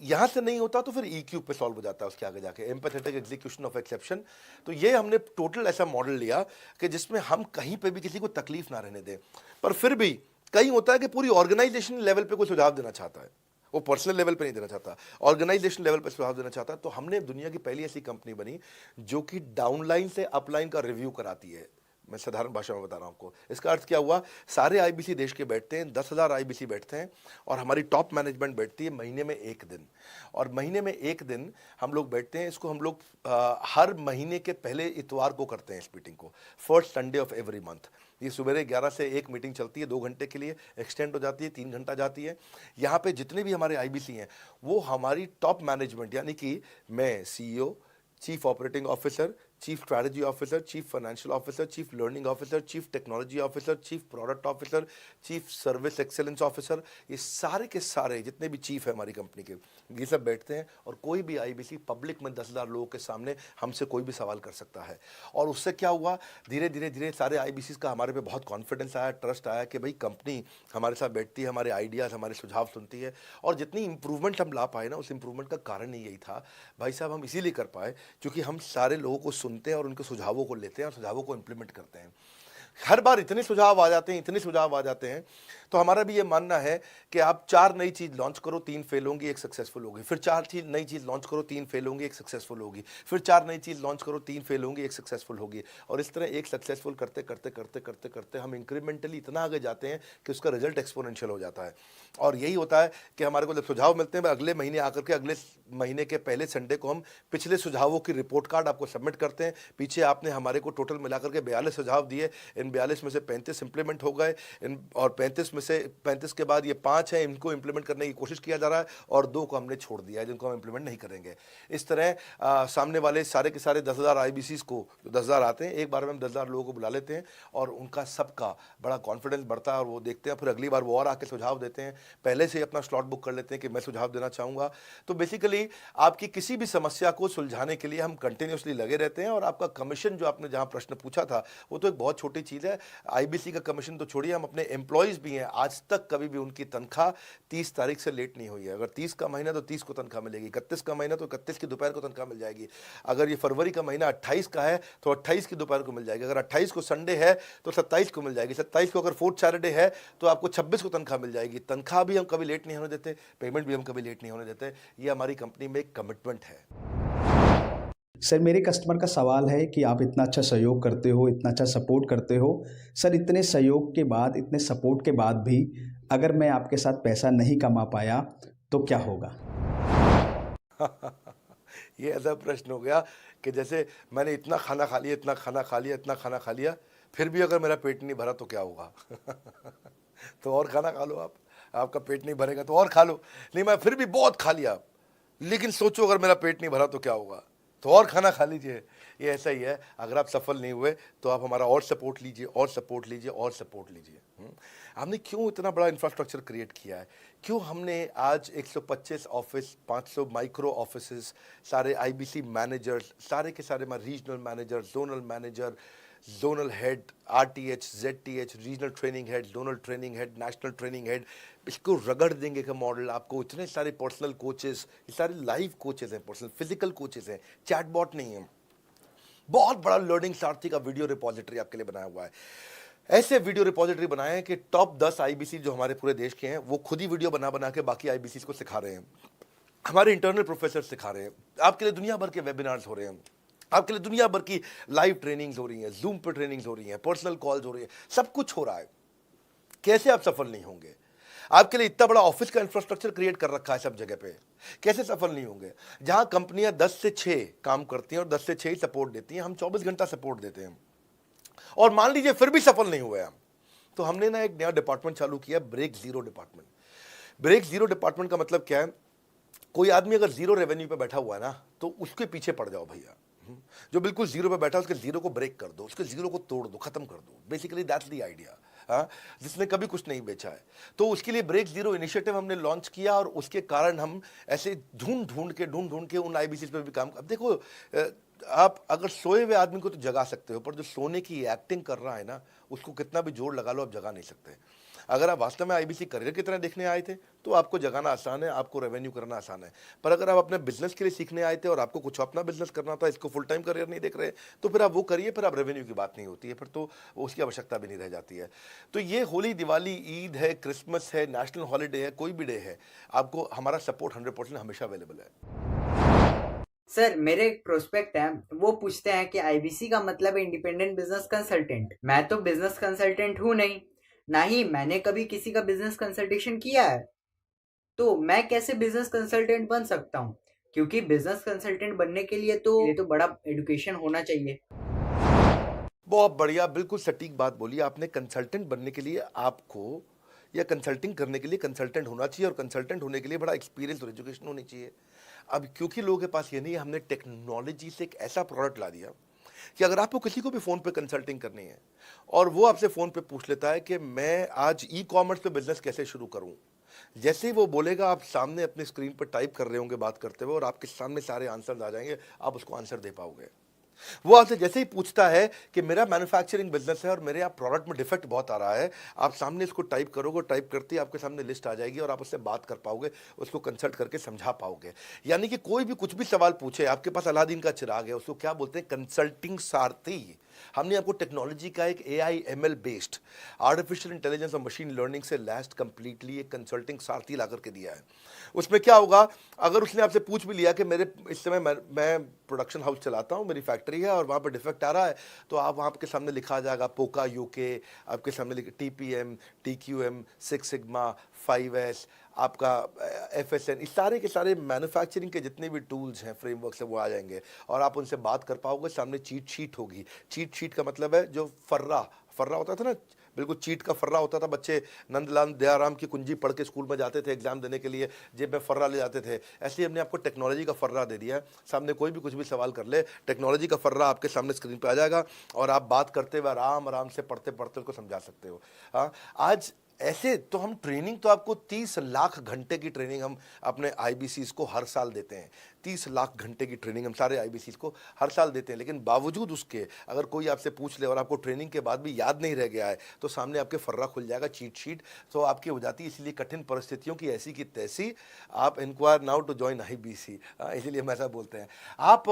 यहाँ से नहीं होता तो फिर ई क्यूब पे सॉल्व हो जाता है उसके आगे जाके, एम्पैथेटिक एग्जीक्यूशन ऑफ एक्सेप्शन। तो ये हमने टोटल ऐसा मॉडल लिया कि जिसमें हम कहीं पे भी किसी को तकलीफ ना रहने दें। पर फिर भी कहीं होता है कि पूरी ऑर्गेनाइजेशन लेवल पे कोई सुझाव देना चाहता है, वो पर्सनल लेवल पे नहीं देना चाहता, ऑर्गेनाइजेशन लेवल पे सुझाव देना चाहता है। तो हमने दुनिया की पहली ऐसी कंपनी बनी जो कि डाउनलाइन से अपलाइन का रिव्यू कराती है। मैं साधारण भाषा में बता रहा हूँ आपको। इसका अर्थ क्या हुआ, सारे आईबीसी देश के बैठते हैं, 10,000 आईबीसी बैठते हैं और हमारी टॉप मैनेजमेंट बैठती है महीने में एक दिन। और महीने में एक दिन हम लोग बैठते हैं। इसको हम लोग हर महीने के पहले इतवार को करते हैं इस मीटिंग को, first Sunday off every month. ये सुबह 11 से एक मीटिंग चलती है, 2 घंटे के लिए, एक्सटेंड हो जाती है, 3 घंटा जाती है। यहाँ पे जितने भी हमारे आईबीसी हैं वो हमारी टॉप मैनेजमेंट, यानी कि मैं CEO, chief operating officer, chief strategy officer, chief financial officer, chief learning officer, chief technology officer, chief product officer, chief service excellence officer, ये सारे के सारे जितने भी चीफ है हमारी कंपनी के, ये सब बैठते हैं। और कोई भी आईबीसी पब्लिक में 10,000 लोगों के सामने हमसे कोई भी सवाल कर सकता है। और उससे क्या हुआ, धीरे धीरे सारे आईबीसी का हमारे पे बहुत कॉन्फिडेंस आया, ट्रस्ट आया कि भाई कंपनी हमारे साथ बैठती है, हमारे आइडियाज़, हमारे सुझाव सुनती है। और जितनी इंप्रूवमेंट हम ला पाए ना, उस इंप्रूवमेंट का कारण ही यही था भाई साहब, हम इसीलिए कर पाए क्योंकि हम सारे लोगों को सुनते हैं और उनके सुझावों को लेते हैं और सुझावों को इंप्लीमेंट करते हैं। हर बार इतने सुझाव आ जाते हैं, इतने सुझाव आ जाते हैं। तो हमारा भी ये मानना है कि आप 4 नई चीज़ लॉन्च करो, 3 फेल होंगी, 1 सक्सेसफुल होगी। फिर 4 नई चीज़ लॉन्च करो, 3 फेल होंगी, 1 सक्सेसफुल होगी। फिर 4 नई चीज़ लॉन्च करो, 3 फेल होंगी, 1 सक्सेसफुल होगी। और इस तरह एक सक्सेसफुल करते करते करते करते करते हम इंक्रीमेंटली इतना आगे जाते हैं कि उसका रिजल्ट एक्सपोनेंशियल हो जाता है। और यही होता है कि हमारे को जब सुझाव मिलते हैं, अगले महीने आकर के अगले महीने के पहले संडे को हम पिछले सुझावों की रिपोर्ट कार्ड आपको सबमिट करते हैं। पीछे आपने हमारे को टोटल मिलाकर के 42 सुझाव दिए, इन 42 में से 35 इंप्लीमेंट हो गए, और 35 में से 35 के बाद ये 5 हैं, इनको इंप्लीमेंट करने की कोशिश किया जा रहा है और 2 को हमने छोड़ दिया है जिनको हम इंप्लीमेंट नहीं करेंगे। इस तरह सामने वाले सारे के सारे 10,000 आईबीसी को, जो 10,000 आते हैं, एक बार में हम 10,000 लोगों को बुला लेते हैं और उनका सबका बड़ा कॉन्फिडेंस बढ़ता है और वो देखते हैं, फिर अगली बार वो और आके सुझाव देते हैं। पहले से ही अपना स्लॉट बुक कर लेते हैं कि मैं सुझाव देना चाहूँगा। तो बेसिकली आपकी किसी भी समस्या को सुलझाने के लिए हम कंटिन्यूसली लगे रहते हैं। और आपका कमीशन, जो आपने जहाँ प्रश्न पूछा था, वो तो एक बहुत छोटी चीज़ है। आईबीसी का कमीशन तो छोड़िए, हम अपने एम्प्लॉयज़ भी हैं, आज तक कभी भी उनकी तनख्वाह 30 तारीख से लेट नहीं हुई है। अगर 30 का महीना तो 30 को तनख्वाह मिलेगी, 31 का महीना तो 31 की दोपहर को तनख्वाह मिल जाएगी। अगर ये फरवरी का महीना 28 का है तो 28 की दोपहर को मिल जाएगी। अगर 28 को संडे है तो 27 को मिल जाएगी। 27 को अगर फोर्थ सैटरडे है तो आपको 26 को तनख्वाह मिल जाएगी। तनख्वाह भी हम कभी लेट नहीं होने देते, पेमेंट भी हम कभी लेट नहीं होने देते। ये हमारी कंपनी में एक कमिटमेंट है। सर, मेरे कस्टमर का सवाल है कि आप इतना अच्छा सहयोग करते हो, इतना अच्छा सपोर्ट करते हो। सर, इतने सहयोग के बाद, इतने सपोर्ट के बाद भी अगर मैं आपके साथ पैसा नहीं कमा पाया तो क्या होगा? ये ऐसा प्रश्न हो गया कि जैसे मैंने इतना खाना खा लिया, इतना खाना खा लिया, इतना खाना खा लिया, फिर भी अगर मेरा पेट नहीं भरा तो क्या होगा? तो और खाना खा लो, आपका पेट नहीं भरेगा तो और खा लो। नहीं, मैं फिर भी बहुत खा लिया, लेकिन सोचो अगर मेरा पेट नहीं भरा तो क्या होगा? तो और खाना खा लीजिए। ये ऐसा ही है, अगर आप सफल नहीं हुए तो आप हमारा और सपोर्ट लीजिए, और सपोर्ट लीजिए, और सपोर्ट लीजिए। हमने क्यों इतना बड़ा इंफ्रास्ट्रक्चर क्रिएट किया है? क्यों हमने आज 125 ऑफिस, 500 माइक्रो ऑफिसेस, सारे आईबीसी मैनेजर्स, सारे के सारे regional manager, zonal manager, zonal head, RTH, ZTH, regional training head, zonal training head, national training head, इसको रगड़ देंगे का मॉडल आपको। इतने सारे पर्सनल कोचेस, ये सारे लाइव कोचेस हैं, पर्सनल फिजिकल कोचेस हैं, चैटबॉट नहीं है। बहुत बड़ा लर्निंग सारथी का वीडियो रिपोजिटरी आपके लिए बनाया हुआ है। ऐसे वीडियो रिपोजिटरी बनाए हैं कि टॉप 10 आईबीसी जो हमारे पूरे देश के हैं वो खुद ही वीडियो बना बना के बाकी आईबीसी को सिखा रहे हैं। हमारे इंटरनल प्रोफेसर सिखा रहे हैं। आपके लिए दुनिया भर के वेबिनार्स हो रहे हैं, आपके लिए दुनिया भर की लाइव ट्रेनिंग्स हो रही हैं, जूम पर ट्रेनिंग्स हो रही हैं, पर्सनल कॉल्स हो रही है, सब कुछ हो रहा है। कैसे आप सफल नहीं होंगे? आपके लिए इतना बड़ा ऑफिस का इंफ्रास्ट्रक्चर क्रिएट कर रखा है सब जगह पे, कैसे सफल नहीं होंगे? जहां कंपनियां 10 से 6 काम करती हैं और 10 से 6 ही सपोर्ट देती हैं, हम 24 घंटा सपोर्ट देते हैं और मान लीजिए फिर भी सफल नहीं हुए हम, तो हमने ना एक नया डिपार्टमेंट चालू किया, break zero department. Break zero department का मतलब क्या है? कोई आदमी अगर जीरो रेवेन्यू पे बैठा हुआ है ना, तो उसके पीछे पड़ जाओ भैया। जो बिल्कुल जीरो पे बैठा है उसके जीरो को ब्रेक कर दो, उसके जीरो को तोड़ दो, खत्म कर दो। Basically that's the idea. हाँ, जिसने कभी कुछ नहीं बेचा है, तो उसके लिए ब्रेक जीरो इनिशिएटिव हमने लॉन्च किया और उसके कारण हम ऐसे ढूंढ ढूंढ के उन आईबीसी पे भी काम। अब देखो, आप अगर सोए हुए आदमी को तो जगा सकते हो, पर जो सोने की एक्टिंग कर रहा है ना, उसको कितना भी जोर लगा लो आप जगा नहीं सकते। अगर आप वास्तव में आईबीसी करियर की तरह देखने आए थे तो आपको जगाना आसान है, आपको रेवेन्यू करना आसान है। पर अगर आप अपने बिजनेस के लिए सीखने आए थे और आपको कुछ अपना बिजनेस करना था, इसको फुल टाइम करियर नहीं देख रहे, तो फिर आप वो करिए, फिर आप रेवेन्यू की बात नहीं होती है, फिर तो उसकी आवश्यकता भी नहीं रह जाती है। तो ये होली, दिवाली, ईद है, क्रिसमस है, नेशनल हॉलीडे है, कोई भी डे है, आपको हमारा सपोर्ट 100% हमेशा अवेलेबल है। सर, मेरे एक प्रोस्पेक्ट है, वो पूछते हैं कि आईबीसी का मतलब है इंडिपेंडेंट बिजनेस कंसल्टेंट। मैं तो बिजनेस कंसल्टेंट हूँ नहीं, ना ही मैंने कभी किसी का बिजनेस कंसल्टेशन किया है, तो मैं कैसे बिजनेस कंसल्टेंट बन सकता हूँ? क्योंकि बिजनेस कंसल्टेंट बनने के लिए तो बड़ा एजुकेशन होना चाहिए। बहुत बढ़िया, बिल्कुल सटीक बात बोली आपने। कंसल्टेंट बनने के लिए आपको या कंसल्टिंग करने के लिए कंसल्टेंट होना चाहिए, और कंसल्टेंट होने के लिए बड़ा एक्सपीरियंस और एजुकेशन होनी चाहिए। अब क्योंकि लोगों के पास ये नहीं है, हमने टेक्नोलॉजी से एक ऐसा प्रोडक्ट ला दिया कि अगर आपको किसी को भी फ़ोन पे कंसल्टिंग करनी है और वो आपसे फ़ोन पे पूछ लेता है कि मैं आज ई कॉमर्स पे बिजनेस कैसे शुरू करूं, जैसे ही वो बोलेगा, आप सामने अपने स्क्रीन पर टाइप कर रहे होंगे बात करते हुए, और आपके सामने सारे आंसर आ जाएंगे, आप उसको आंसर दे पाओगे। वो आपसे जैसे ही पूछता है कि मेरा मैन्युफैक्चरिंग बिजनेस है और मेरे यहाँ प्रोडक्ट में डिफेक्ट बहुत आ रहा है, आप सामने इसको टाइप करोगे, टाइप करते ही आपके सामने लिस्ट आ जाएगी और आप उससे बात कर पाओगे, उसको कंसल्ट करके समझा पाओगे। यानी कि कोई भी कुछ भी सवाल पूछे, आपके पास अलादीन का चिराग है, उसको क्या बोलते हैं? कंसल्टिंग सारथी। हमने आपको टेक्नोलॉजी का एक AI ML based artificial intelligence और मशीन लर्निंग से लैस्ड कंप्लीटली एक कंसल्टिंग सारथी ला करके दिया है। उसमें क्या होगा, अगर उसने आपसे पूछ भी लिया कि मेरे इस समय मैं प्रोडक्शन हाउस चलाता हूँ, मेरी फैक्ट्री है और वहाँ पर डिफेक्ट आ रहा है, तो आप वहाँ के सामने लिखा आ जाएगा पोका UK, आपके सामने TPM, TQM, 6 सिग्मा, 5S, आपका FSN, इस सारे के सारे मैन्युफैक्चरिंग के जितने भी टूल्स हैं, फ्रेमवर्क से, वो आ जाएंगे और आप उनसे बात कर पाओगे। सामने चीट शीट होगी। चीट शीट का मतलब है जो फर्रा होता था ना, बिल्कुल चीट का फर्रा होता था। बच्चे नंदलाल दयाराम की कुंजी पढ़ के स्कूल में जाते थे एग्जाम देने के लिए, जेब में फर्रा ले जाते थे। ऐसे ही हमने आपको टेक्नोलॉजी का फर्रा दे दिया है। सामने कोई भी कुछ भी सवाल कर ले, टेक्नोलॉजी का फर्रा आपके सामने स्क्रीन पे आ जाएगा और आप बात करते हुए आराम से पढ़ते पढ़ते उसको समझा सकते हो। हाँ, आज ऐसे तो हम ट्रेनिंग तो आपको 30 लाख घंटे की ट्रेनिंग हम अपने आईबीसीज को हर साल देते हैं। 30 लाख घंटे की ट्रेनिंग हम सारे आईबीसीज को हर साल देते हैं। लेकिन बावजूद उसके अगर कोई आपसे पूछ ले और आपको ट्रेनिंग के बाद भी याद नहीं रह गया है, तो सामने आपके फर्रा खुल जाएगा, चीट शीट तो आपकी हो जाती है। इसलिए कठिन परिस्थितियों की ऐसी की तैसी, आप enquire now to join IBC, इसीलिए हम ऐसा बोलते हैं। आप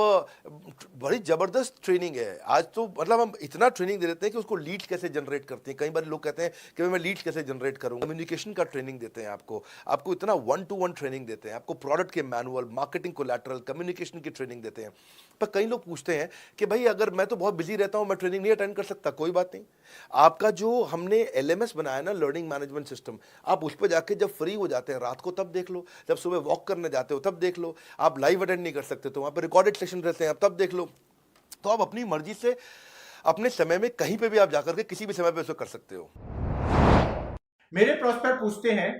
बड़ी ज़बरदस्त ट्रेनिंग है आज तो, मतलब हम इतना ट्रेनिंग दे देते हैं कि उसको लीड्स कैसे जनरेट करते हैं। कई बार लोग कहते हैं कि मैं लीड्स कैसे जनरेट करूंगा। कम्युनिकेशन का ट्रेनिंग देते हैं आपको इतना 1-to-1 ट्रेनिंग देते हैं, आपको प्रोडक्ट के मैनुअल, मार्केटिंग कोलैटरल, कम्युनिकेशन की ट्रेनिंग देते हैं। पर कई लोग पूछते हैं कि भाई अगर मैं तो बहुत बिजी रहता हूं, मैं ट्रेनिंग नहीं अटेंड कर सकता। कोई बात नहीं, आपका जो हमने LMS बनाया ना, लर्निंग मैनेजमेंट सिस्टम, आप उस पर जाके जब फ्री हो जाते हैं रात को तब देख लो, जब सुबह वॉक करने जाते हो तब देख लो। आप लाइव अटेंड नहीं कर सकते तो वहां पर रिकॉर्डेड सेशन रहते हैं, आप तब देख लो। तो आप अपनी मर्जी से अपने समय में कहीं पे भी आप जाकर के किसी भी समय पे उसको कर सकते हो। मेरे प्रोस्पेक्ट पूछते हैं,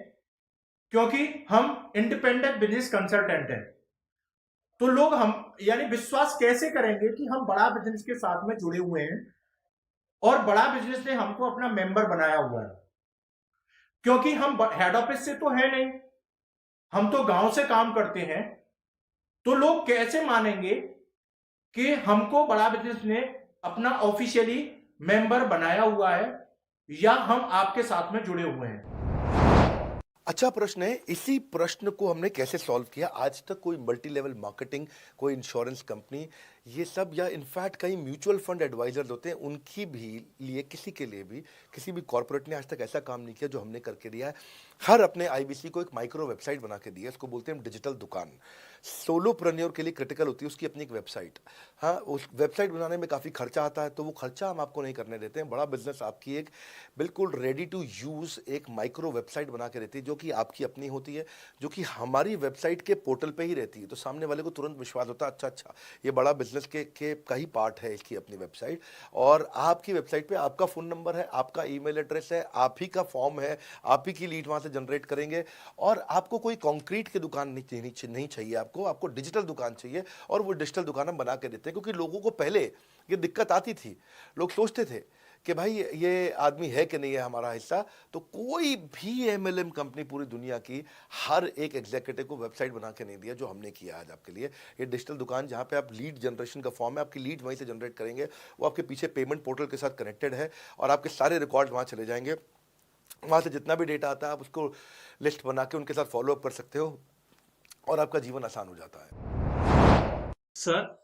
क्योंकि हम इंडिपेंडेंट बिजनेस कंसल्टेंट हैं, तो लोग हम यानी विश्वास कैसे करेंगे कि हम बड़ा बिजनेस के साथ में जुड़े हुए हैं और बड़ा बिजनेस ने हमको अपना मेंबर बनाया हुआ है। क्योंकि हम हेड ऑफिस से तो है नहीं, हम तो गांव से काम करते हैं। तो लोग कैसे मानेंगे कि हमको बड़ा बिजनेस ने अपना ऑफिशियली मेंबर बनाया हुआ है या हम आपके साथ में जुड़े हुए हैं? अच्छा प्रश्न है। इसी प्रश्न को हमने कैसे सॉल्व किया, आज तक कोई मल्टी लेवल मार्केटिंग, कोई इंश्योरेंस कंपनी ये सब या इनफैक्ट कई म्यूचुअल फंड एडवाइजर्स होते हैं, उनकी भी लिए किसी के लिए भी किसी भी कॉर्पोरेट ने आज तक ऐसा काम नहीं किया जो हमने करके दिया है। हर अपने आईबीसी को एक माइक्रो वेबसाइट बना के दी है, इसको बोलते हैं हम डिजिटल दुकान। सोलोप्रेन्योर के लिए क्रिटिकल होती है उसकी अपनी एक वेबसाइट। हाँ, उस वेबसाइट बनाने में काफ़ी खर्चा आता है, तो वो खर्चा हम आपको नहीं करने देते हैं। बड़ा बिजनेस आपकी एक बिल्कुल रेडी टू यूज़ एक माइक्रो वेबसाइट बना के देती है, जो कि आपकी अपनी होती है, जो कि हमारी वेबसाइट के पोर्टल पे ही रहती है। तो सामने वाले को तुरंत विश्वास होता है, अच्छा ये बड़ा बिजनेस के का ही पार्ट है इसकी अपनी वेबसाइट। और आपकी वेबसाइट पे आपका फ़ोन नंबर है, आपका ईमेल एड्रेस है, आप ही का फॉर्म है, आप ही की लीड वहाँ से जनरेट करेंगे। और आपको कोई कंक्रीट की दुकान नहीं चाहिए, आपको डिजिटल दुकान चाहिए। और वो डिजिटल दुकान हम बना के देते हैं, क्योंकि लोगों को पहले ये दिक्कत आती थी। लोग सोचते थे कि भाई ये आदमी है कि नहीं है हमारा हिस्सा। तो कोई भी एमएलएम कंपनी पूरी दुनिया की हर एक एग्जीक्यूटिव को वेबसाइट बना के नहीं दिया जो हमने किया आज आपके लिए। ये डिजिटल दुकान जहाँ पे आप लीड जनरेशन का फॉर्म है, आपकी लीड वहीं से जनरेट करेंगे, वो आपके पीछे पेमेंट पोर्टल के साथ कनेक्टेड है और आपके सारे रिकॉर्ड वहाँ चले जाएंगे। वहाँ से जितना भी डेटा आता है आप उसको लिस्ट बना के उनके साथ फॉलो अप कर सकते हो और आपका जीवन आसान हो जाता है। सर,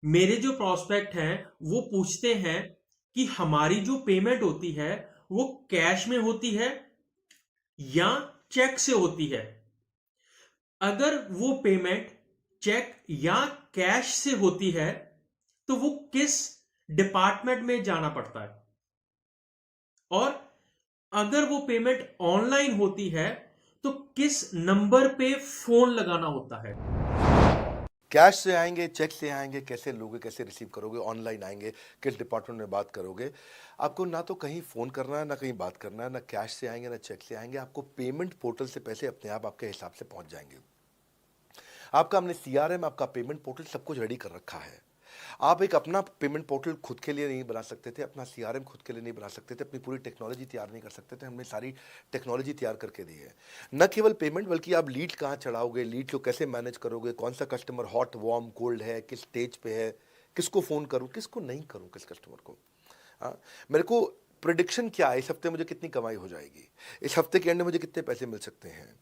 मेरे जो प्रोस्पेक्ट हैं वो पूछते हैं कि हमारी जो पेमेंट होती है वो कैश में होती है या चेक से होती है। अगर वो पेमेंट चेक या कैश से होती है तो वो किस डिपार्टमेंट में जाना पड़ता है, और अगर वो पेमेंट ऑनलाइन होती है तो किस नंबर पे फोन लगाना होता है। कैश से आएंगे, चेक से आएंगे, कैसे लोगे, कैसे रिसीव करोगे, ऑनलाइन आएंगे, किस डिपार्टमेंट में बात करोगे। आपको ना तो कहीं फ़ोन करना है, ना कहीं बात करना है, ना कैश से आएंगे ना चेक से आएंगे। आपको पेमेंट पोर्टल से पैसे अपने आप आपके हिसाब से पहुंच जाएंगे। आपका हमने सीआरएम, आपका पेमेंट पोर्टल सब कुछ रेडी कर रखा है। आप एक अपना पेमेंट पोर्टल खुद के लिए नहीं बना सकते थे, अपना सीआरएम खुद के लिए नहीं बना सकते थे, अपनी पूरी टेक्नोलॉजी तैयार नहीं कर सकते थे। हमने सारी टेक्नोलॉजी तैयार करके दी है। न केवल पेमेंट, बल्कि आप लीड कहाँ चढ़ाओगे, लीड को कैसे मैनेज करोगे, कौन सा कस्टमर हॉट वार्म कोल्ड है, किस स्टेज पे है, किसको फ़ोन करूँ किसको नहीं करूँ, किस कस्टमर को। हाँ, मेरे को प्रिडिक्शन क्या है, इस हफ्ते मुझे कितनी कमाई हो जाएगी, इस हफ्ते के एंड में मुझे कितने पैसे मिल सकते हैं।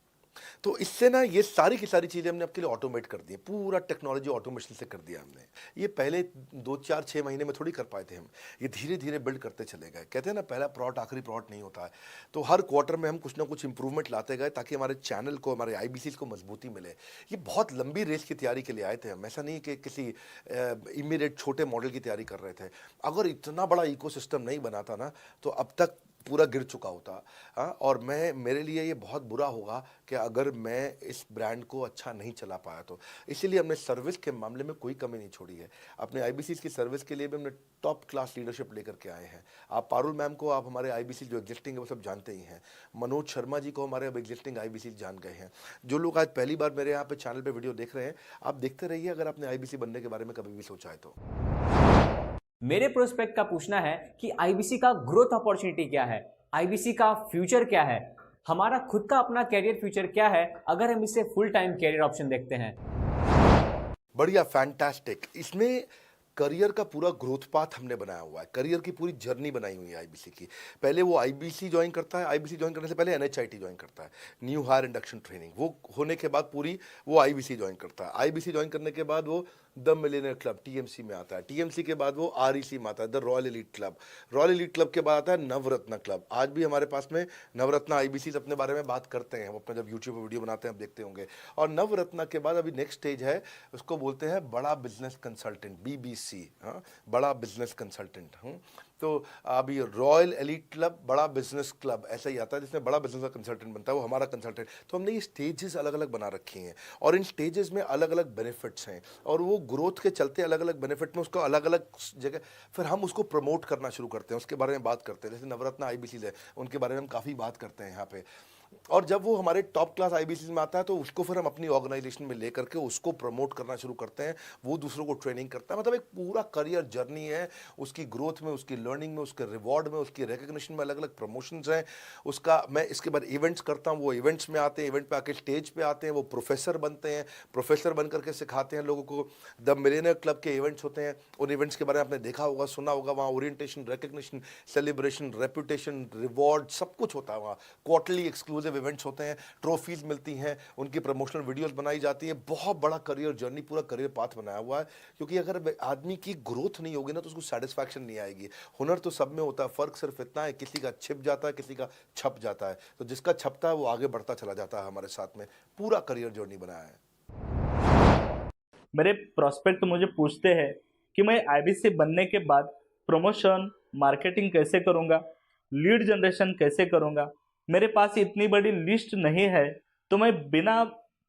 तो इससे ना ये सारी की सारी चीज़ें हमने आपके लिए ऑटोमेट कर दी, पूरा टेक्नोलॉजी ऑटोमेशन से कर दिया हमने। ये पहले 2, 4, 6 महीने में थोड़ी कर पाए थे हम, ये धीरे धीरे बिल्ड करते चले गए। कहते हैं ना, पहला प्लॉट आखिरी प्लॉट नहीं होता है। तो हर क्वार्टर में हम कुछ ना कुछ इंप्रूवमेंट लाते गए ताकि हमारे चैनल को, हमारे आईबीसी को मजबूती मिले। ये बहुत लंबी रेस की तैयारी के लिए आए थे हम, ऐसा नहीं कि किसी इमीडिएट छोटे मॉडल की तैयारी कर रहे थे। अगर इतना बड़ा इकोसिस्टम नहीं बनाता ना तो अब तक पूरा गिर चुका होता। हाँ, और मेरे लिए ये बहुत बुरा होगा कि अगर मैं इस ब्रांड को अच्छा नहीं चला पाया तो। इसीलिए हमने सर्विस के मामले में कोई कमी नहीं छोड़ी है। अपने आईबीसी की सर्विस के लिए भी हमने टॉप क्लास लीडरशिप लेकर के आए हैं। आप पारुल मैम को, आप हमारे आईबीसी जो एग्जिस्टिंग है वो सब जानते ही हैं। मनोज शर्मा जी को हमारे अब एग्जिस्टिंग आईबीसी जान गए हैं। जो लोग आज पहली बार मेरे यहाँ पे चैनल पे वीडियो देख रहे हैं, आप देखते रहिए अगर आपने आईबीसी बनने के बारे में कभी भी सोचा है तो। मेरे प्रोस्पेक्ट का पूछना है कि आईबीसी का ग्रोथ अपॉर्चुनिटी क्या है, आईबीसी का फ्यूचर क्या है, हमारा खुद का अपना कैरियर फ्यूचर क्या है अगर हम इसे फुल टाइम कैरियर ऑप्शन देखते हैं। बढ़िया, फैंटास्टिक। इसमें करियर का पूरा ग्रोथ पाथ हमने बनाया हुआ है, करियर की पूरी जर्नी बनाई हुई है आईबीसी की। पहले वो आईबीसी ज्वाइन करता है, आईबीसी ज्वाइन करने से पहले एनएचआईटी ज्वाइन करता है, न्यू हायर इंडक्शन ट्रेनिंग। वो होने के बाद पूरी वो आईबीसी ज्वाइन करता है। आईबीसी ज्वाइन करने के बाद वो द मिलेनियर क्लब टीएमसी में आता है। टीएमसी के बाद वो आरईसी में आता है, the royal elite club. Royal elite club के बाद आता है नवरत्न क्लब। आज भी हमारे पास में नवरत्न आईबीसी अपने बारे में बात करते हैं, वो अपना जब यूट्यूब पर वीडियो बनाते हैं आप देखते होंगे। और नवरत्न के बाद अभी नेक्स्ट स्टेज है, उसको बोलते हैं बड़ा बिजनेस कंसल्टेंट, बीबीसी। हाँ, बड़ा बिजनेस कंसल्टेंट। तो अभी रॉयल एलीट क्लब, बड़ा बिजनेस क्लब ऐसा ही आता है जिसमें बड़ा बिजनेस का कंसल्टेंट बनता है, वो हमारा कंसल्टेंट। तो हमने ये स्टेजेस अलग अलग बना रखी हैं और इन स्टेजेस में अलग अलग बेनिफिट्स हैं और वो ग्रोथ के चलते अलग अलग बेनिफिट में उसको अलग अलग जगह फिर हम उसको प्रमोट करना शुरू करते हैं, उसके बारे में बात करते हैं। जैसे नवरत्न आईबीसी है, उनके बारे में हम काफ़ी बात करते हैं यहाँ पे। और जब वो हमारे टॉप क्लास आईबीसी में आता है तो उसको फिर हम अपनी ऑर्गेनाइजेशन में लेकर के उसको प्रमोट करना शुरू करते हैं, वो दूसरों को ट्रेनिंग करता है। मतलब एक पूरा करियर जर्नी है, उसकी ग्रोथ में, उसकी लर्निंग में, उसके रिवॉर्ड में, उसकी रिकग्निशन में अलग अलग प्रमोशंस हैं उसका। मैं इसके बाद इवेंट्स करता हूँ, वो इवेंट्स में आते हैं, इवेंट पे आके स्टेज पे आते हैं, वो प्रोफेसर बनते हैं, प्रोफेसर बन करके सिखाते हैं लोगों को। द मिलेनियर क्लब के इवेंट्स होते हैं, उन इवेंट्स के बारे में आपने देखा होगा, सुना होगा। वहाँ orientation, recognition, celebration, reputation, reward सब कुछ होता है वहाँ। क्वार्टरली एक्सक्लूसिव एक्सक्लूसिव इवेंट्स होते हैं, ट्रॉफीज मिलती हैं, उनकी प्रमोशनल वीडियोस बनाई जाती हैं। बहुत बड़ा करियर जर्नी, पूरा करियर पाथ बनाया हुआ है, क्योंकि अगर आदमी की ग्रोथ नहीं होगी ना तो उसको सेटिस्फैक्शन नहीं आएगी। हुनर तो सब में होता है, फ़र्क सिर्फ इतना है किसी का छिप जाता है, किसी का छप जाता है। तो जिसका छपता है वो आगे बढ़ता चला जाता है। हमारे साथ में पूरा करियर जर्नी बनाया है। मेरे प्रोस्पेक्ट मुझे पूछते हैं कि मैं आईबीसी बनने के बाद प्रमोशन, मार्केटिंग कैसे करूंगा, लीड जनरेशन कैसे करूंगा। मेरे पास इतनी बड़ी लिस्ट नहीं है, तो मैं बिना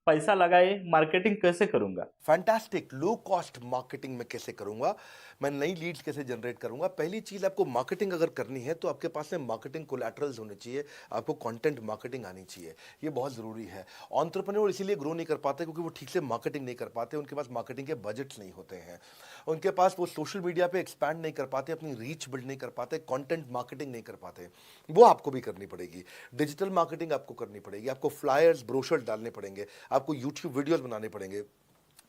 पैसा लगाए मार्केटिंग कैसे करूंगा। फैंटास्टिक। लो कॉस्ट मार्केटिंग में कैसे करूंगा, मैं नई लीड्स कैसे जनरेट करूंगा। पहली चीज, आपको मार्केटिंग अगर करनी है तो आपके पास में मार्केटिंग कोलैटरल्स होने चाहिए, आपको कंटेंट मार्केटिंग आनी चाहिए, ये बहुत ज़रूरी है। एंटरप्रेन्योर इसीलिए ग्रो नहीं कर पाते क्योंकि वो ठीक से मार्केटिंग नहीं कर पाते, उनके पास मार्केटिंग के बजट्स नहीं होते हैं, उनके पास वो सोशल मीडिया पे एक्सपैंड नहीं कर पाते, अपनी रीच बिल्ड नहीं कर पाते, कंटेंट मार्केटिंग नहीं कर पाते। वो आपको भी करनी पड़ेगी। डिजिटल मार्केटिंग आपको करनी पड़ेगी, आपको फ्लायर्स, ब्रोशर डालने पड़ेंगे, आपको यूट्यूब वीडियोस बनाने पड़ेंगे।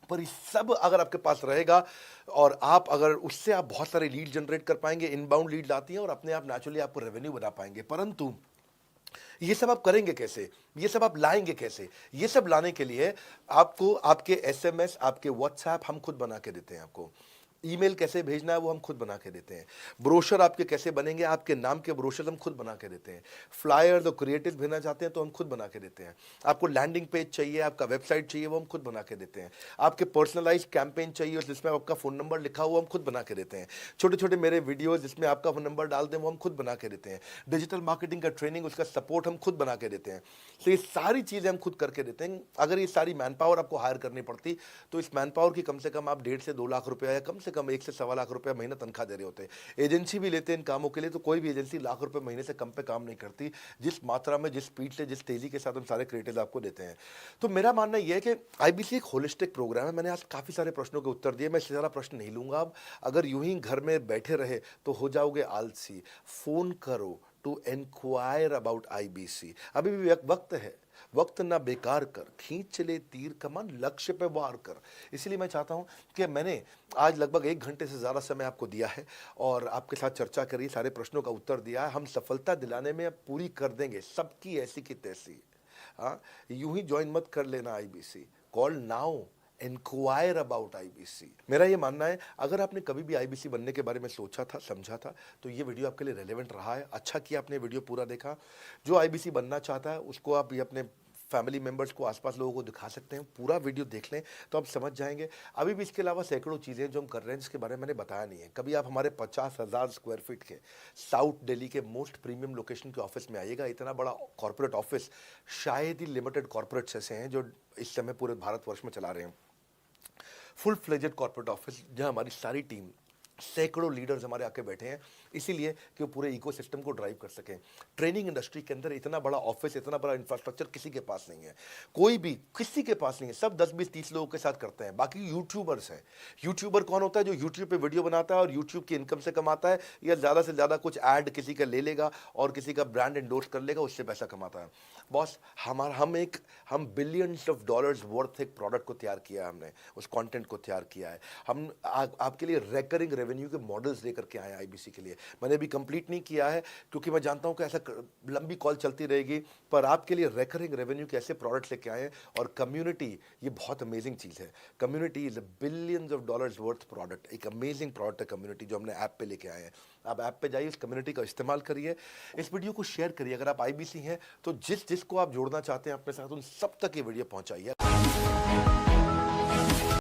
पर ये सब अगर आपके पास रहेगा और आप अगर उससे आप बहुत सारे लीड जनरेट कर पाएंगे, इनबाउंड लीड आती हैं और अपने आप नेचुरली आपको रेवेन्यू बना पाएंगे। परंतु ये सब आप करेंगे कैसे, ये सब आप लाएंगे कैसे? ये सब लाने के लिए आपको आपके एसएमएस, आपके व्हाट्सएप हम खुद बना के देते हैं। आपको ईमेल कैसे भेजना है वो हम खुद बना के देते हैं। ब्रोशर आपके कैसे बनेंगे, आपके नाम के ब्रोशर हम खुद बना के देते हैं। फ्लायर और क्रिएटिव भेजना चाहते हैं तो हम खुद बना के देते हैं। आपको लैंडिंग पेज चाहिए, आपका वेबसाइट चाहिए, वो हम खुद बना के देते हैं। आपके पर्सनलाइज कैंपेन चाहिए जिसमें आपका फ़ोन नंबर लिखा हुआ, हम खुद बना के देते हैं। छोटे छोटे मेरे वीडियोज़ जिसमें आपका फ़ोन नंबर डाल दें वो हम खुद बना के देते हैं। डिजिटल मार्केटिंग का ट्रेनिंग, उसका सपोर्ट हम खुद बना के देते हैं। तो ये सारी चीज़ें हम खुद करके देते हैं। अगर ये सारी मैन पावर आपको हायर करनी पड़ती तो इस मैन पावर की कम से कम आप 1.5 से 2 लाख रुपया या कम से कम 1 से 1.25 लाख रुपया महीना तनख्वाह दे रहे होते हैं। एजेंसी भी लेते हैं इन कामों के लिए, तो कोई भी एजेंसी लाख रुपए महीने से कम पे काम नहीं करती, जिस मात्रा में, जिस स्पीड से, जिस तेजी के साथ हम सारे क्रिएटिव आपको देते हैं। तो मेरा मानना यह है कि आईबीसी एक होलिस्टिक प्रोग्राम है। मैंने आज काफ़ी सारे प्रश्नों के उत्तर दिए, मैं इससे ज़्यादा प्रश्न नहीं लूँगा अब। अगर यूं ही घर में बैठे रहे तो हो जाओगे आलसी। फ़ोन करो टू इंक्वायर अबाउट आईबीसी। अभी भी वक्त है, वक्त ना बेकार कर, खींच चले तीर कमान, लक्ष्य पे वार कर। इसलिए मैं चाहता हूं कि मैंने आज लगभग 1 घंटे से ज़्यादा समय आपको दिया है और आपके साथ चर्चा करी, सारे प्रश्नों का उत्तर दिया है। हम सफलता दिलाने में अब पूरी कर देंगे सबकी ऐसी की तैसी। हाँ, यूं ही ज्वाइन मत कर लेना IBC, call now, enquire about IBC. मेरा ये मानना है, अगर आपने कभी भी आईबीसी बनने के बारे में सोचा था, समझा था, तो ये वीडियो आपके लिए रेलेवेंट रहा है। अच्छा किया आपने वीडियो पूरा देखा। जो आईबीसी बनना चाहता है उसको आप ये अपने फैमिली मेंबर्स को, आसपास लोगों को दिखा सकते हैं। पूरा वीडियो देख लें तो आप समझ जाएंगे। अभी भी इसके अलावा सैकड़ों चीज़ें जो हम कर रहे हैं जिसके बारे में मैंने बताया नहीं है। कभी आप हमारे 50,000 स्क्वायर फीट के साउथ दिल्ली के मोस्ट प्रीमियम लोकेशन के ऑफिस में आइएगा। इतना बड़ा कॉर्पोरेट ऑफिस शायद ही लिमिटेड कॉर्पोरेट्स ऐसे हैं जो इस समय पूरे भारतवर्ष में चला रहे हैं। फुल फ्लेजेड कॉर्पोरेट ऑफिस जहां हमारी सारी टीम, सैकड़ों लीडर्स हमारे आके बैठे हैं, इसीलिए कि वो पूरे इकोसिस्टम को ड्राइव कर सकें। ट्रेनिंग इंडस्ट्री के अंदर इतना बड़ा ऑफिस, इतना बड़ा इंफ्रास्ट्रक्चर किसी के पास नहीं है, कोई भी किसी के पास नहीं है। सब 10, 20, 30 लोगों के साथ करते हैं। बाकी यूट्यूबर्स हैं। यूट्यूबर कौन होता है? जो यूट्यूब पे वीडियो बनाता है और यूट्यूब की इनकम से कमाता है, या ज़्यादा से ज़्यादा कुछ ऐड किसी का ले लेगा और किसी का ब्रांड एंडोर्स कर लेगा, उससे पैसा कमाता है। बॉस, हम बिलियंस ऑफ डॉलर्स वर्थ एक प्रोडक्ट को तैयार किया है, हमने उस कंटेंट को तैयार किया है। हम आपके लिए रेकरिंग रेवेन्यू के मॉडल्स लेकर के आए हैं आईबीसी के लिए। मैंने अभी कंप्लीट नहीं किया है क्योंकि मैं जानता हूं कि ऐसा लंबी कॉल चलती रहेगी, पर आपके लिए रेकरिंग रेवेन्यू के ऐसे प्रोडक्ट्स लेके आए हैं। और कम्युनिटी, ये बहुत अमेजिंग चीज़ है। Community is a billions of dollars worth product. एक अमेजिंग प्रोडक्ट है कम्युनिटी, जो हमने ऐप पे लेके आए हैं। आप ऐप पे जाइए, इस कम्युनिटी का इस्तेमाल करिए, इस वीडियो को शेयर करिए। अगर आप आईबीसी हैं तो जिसको आप जोड़ना चाहते हैं अपने साथ, उन सब तक ये वीडियो पहुंचाइए।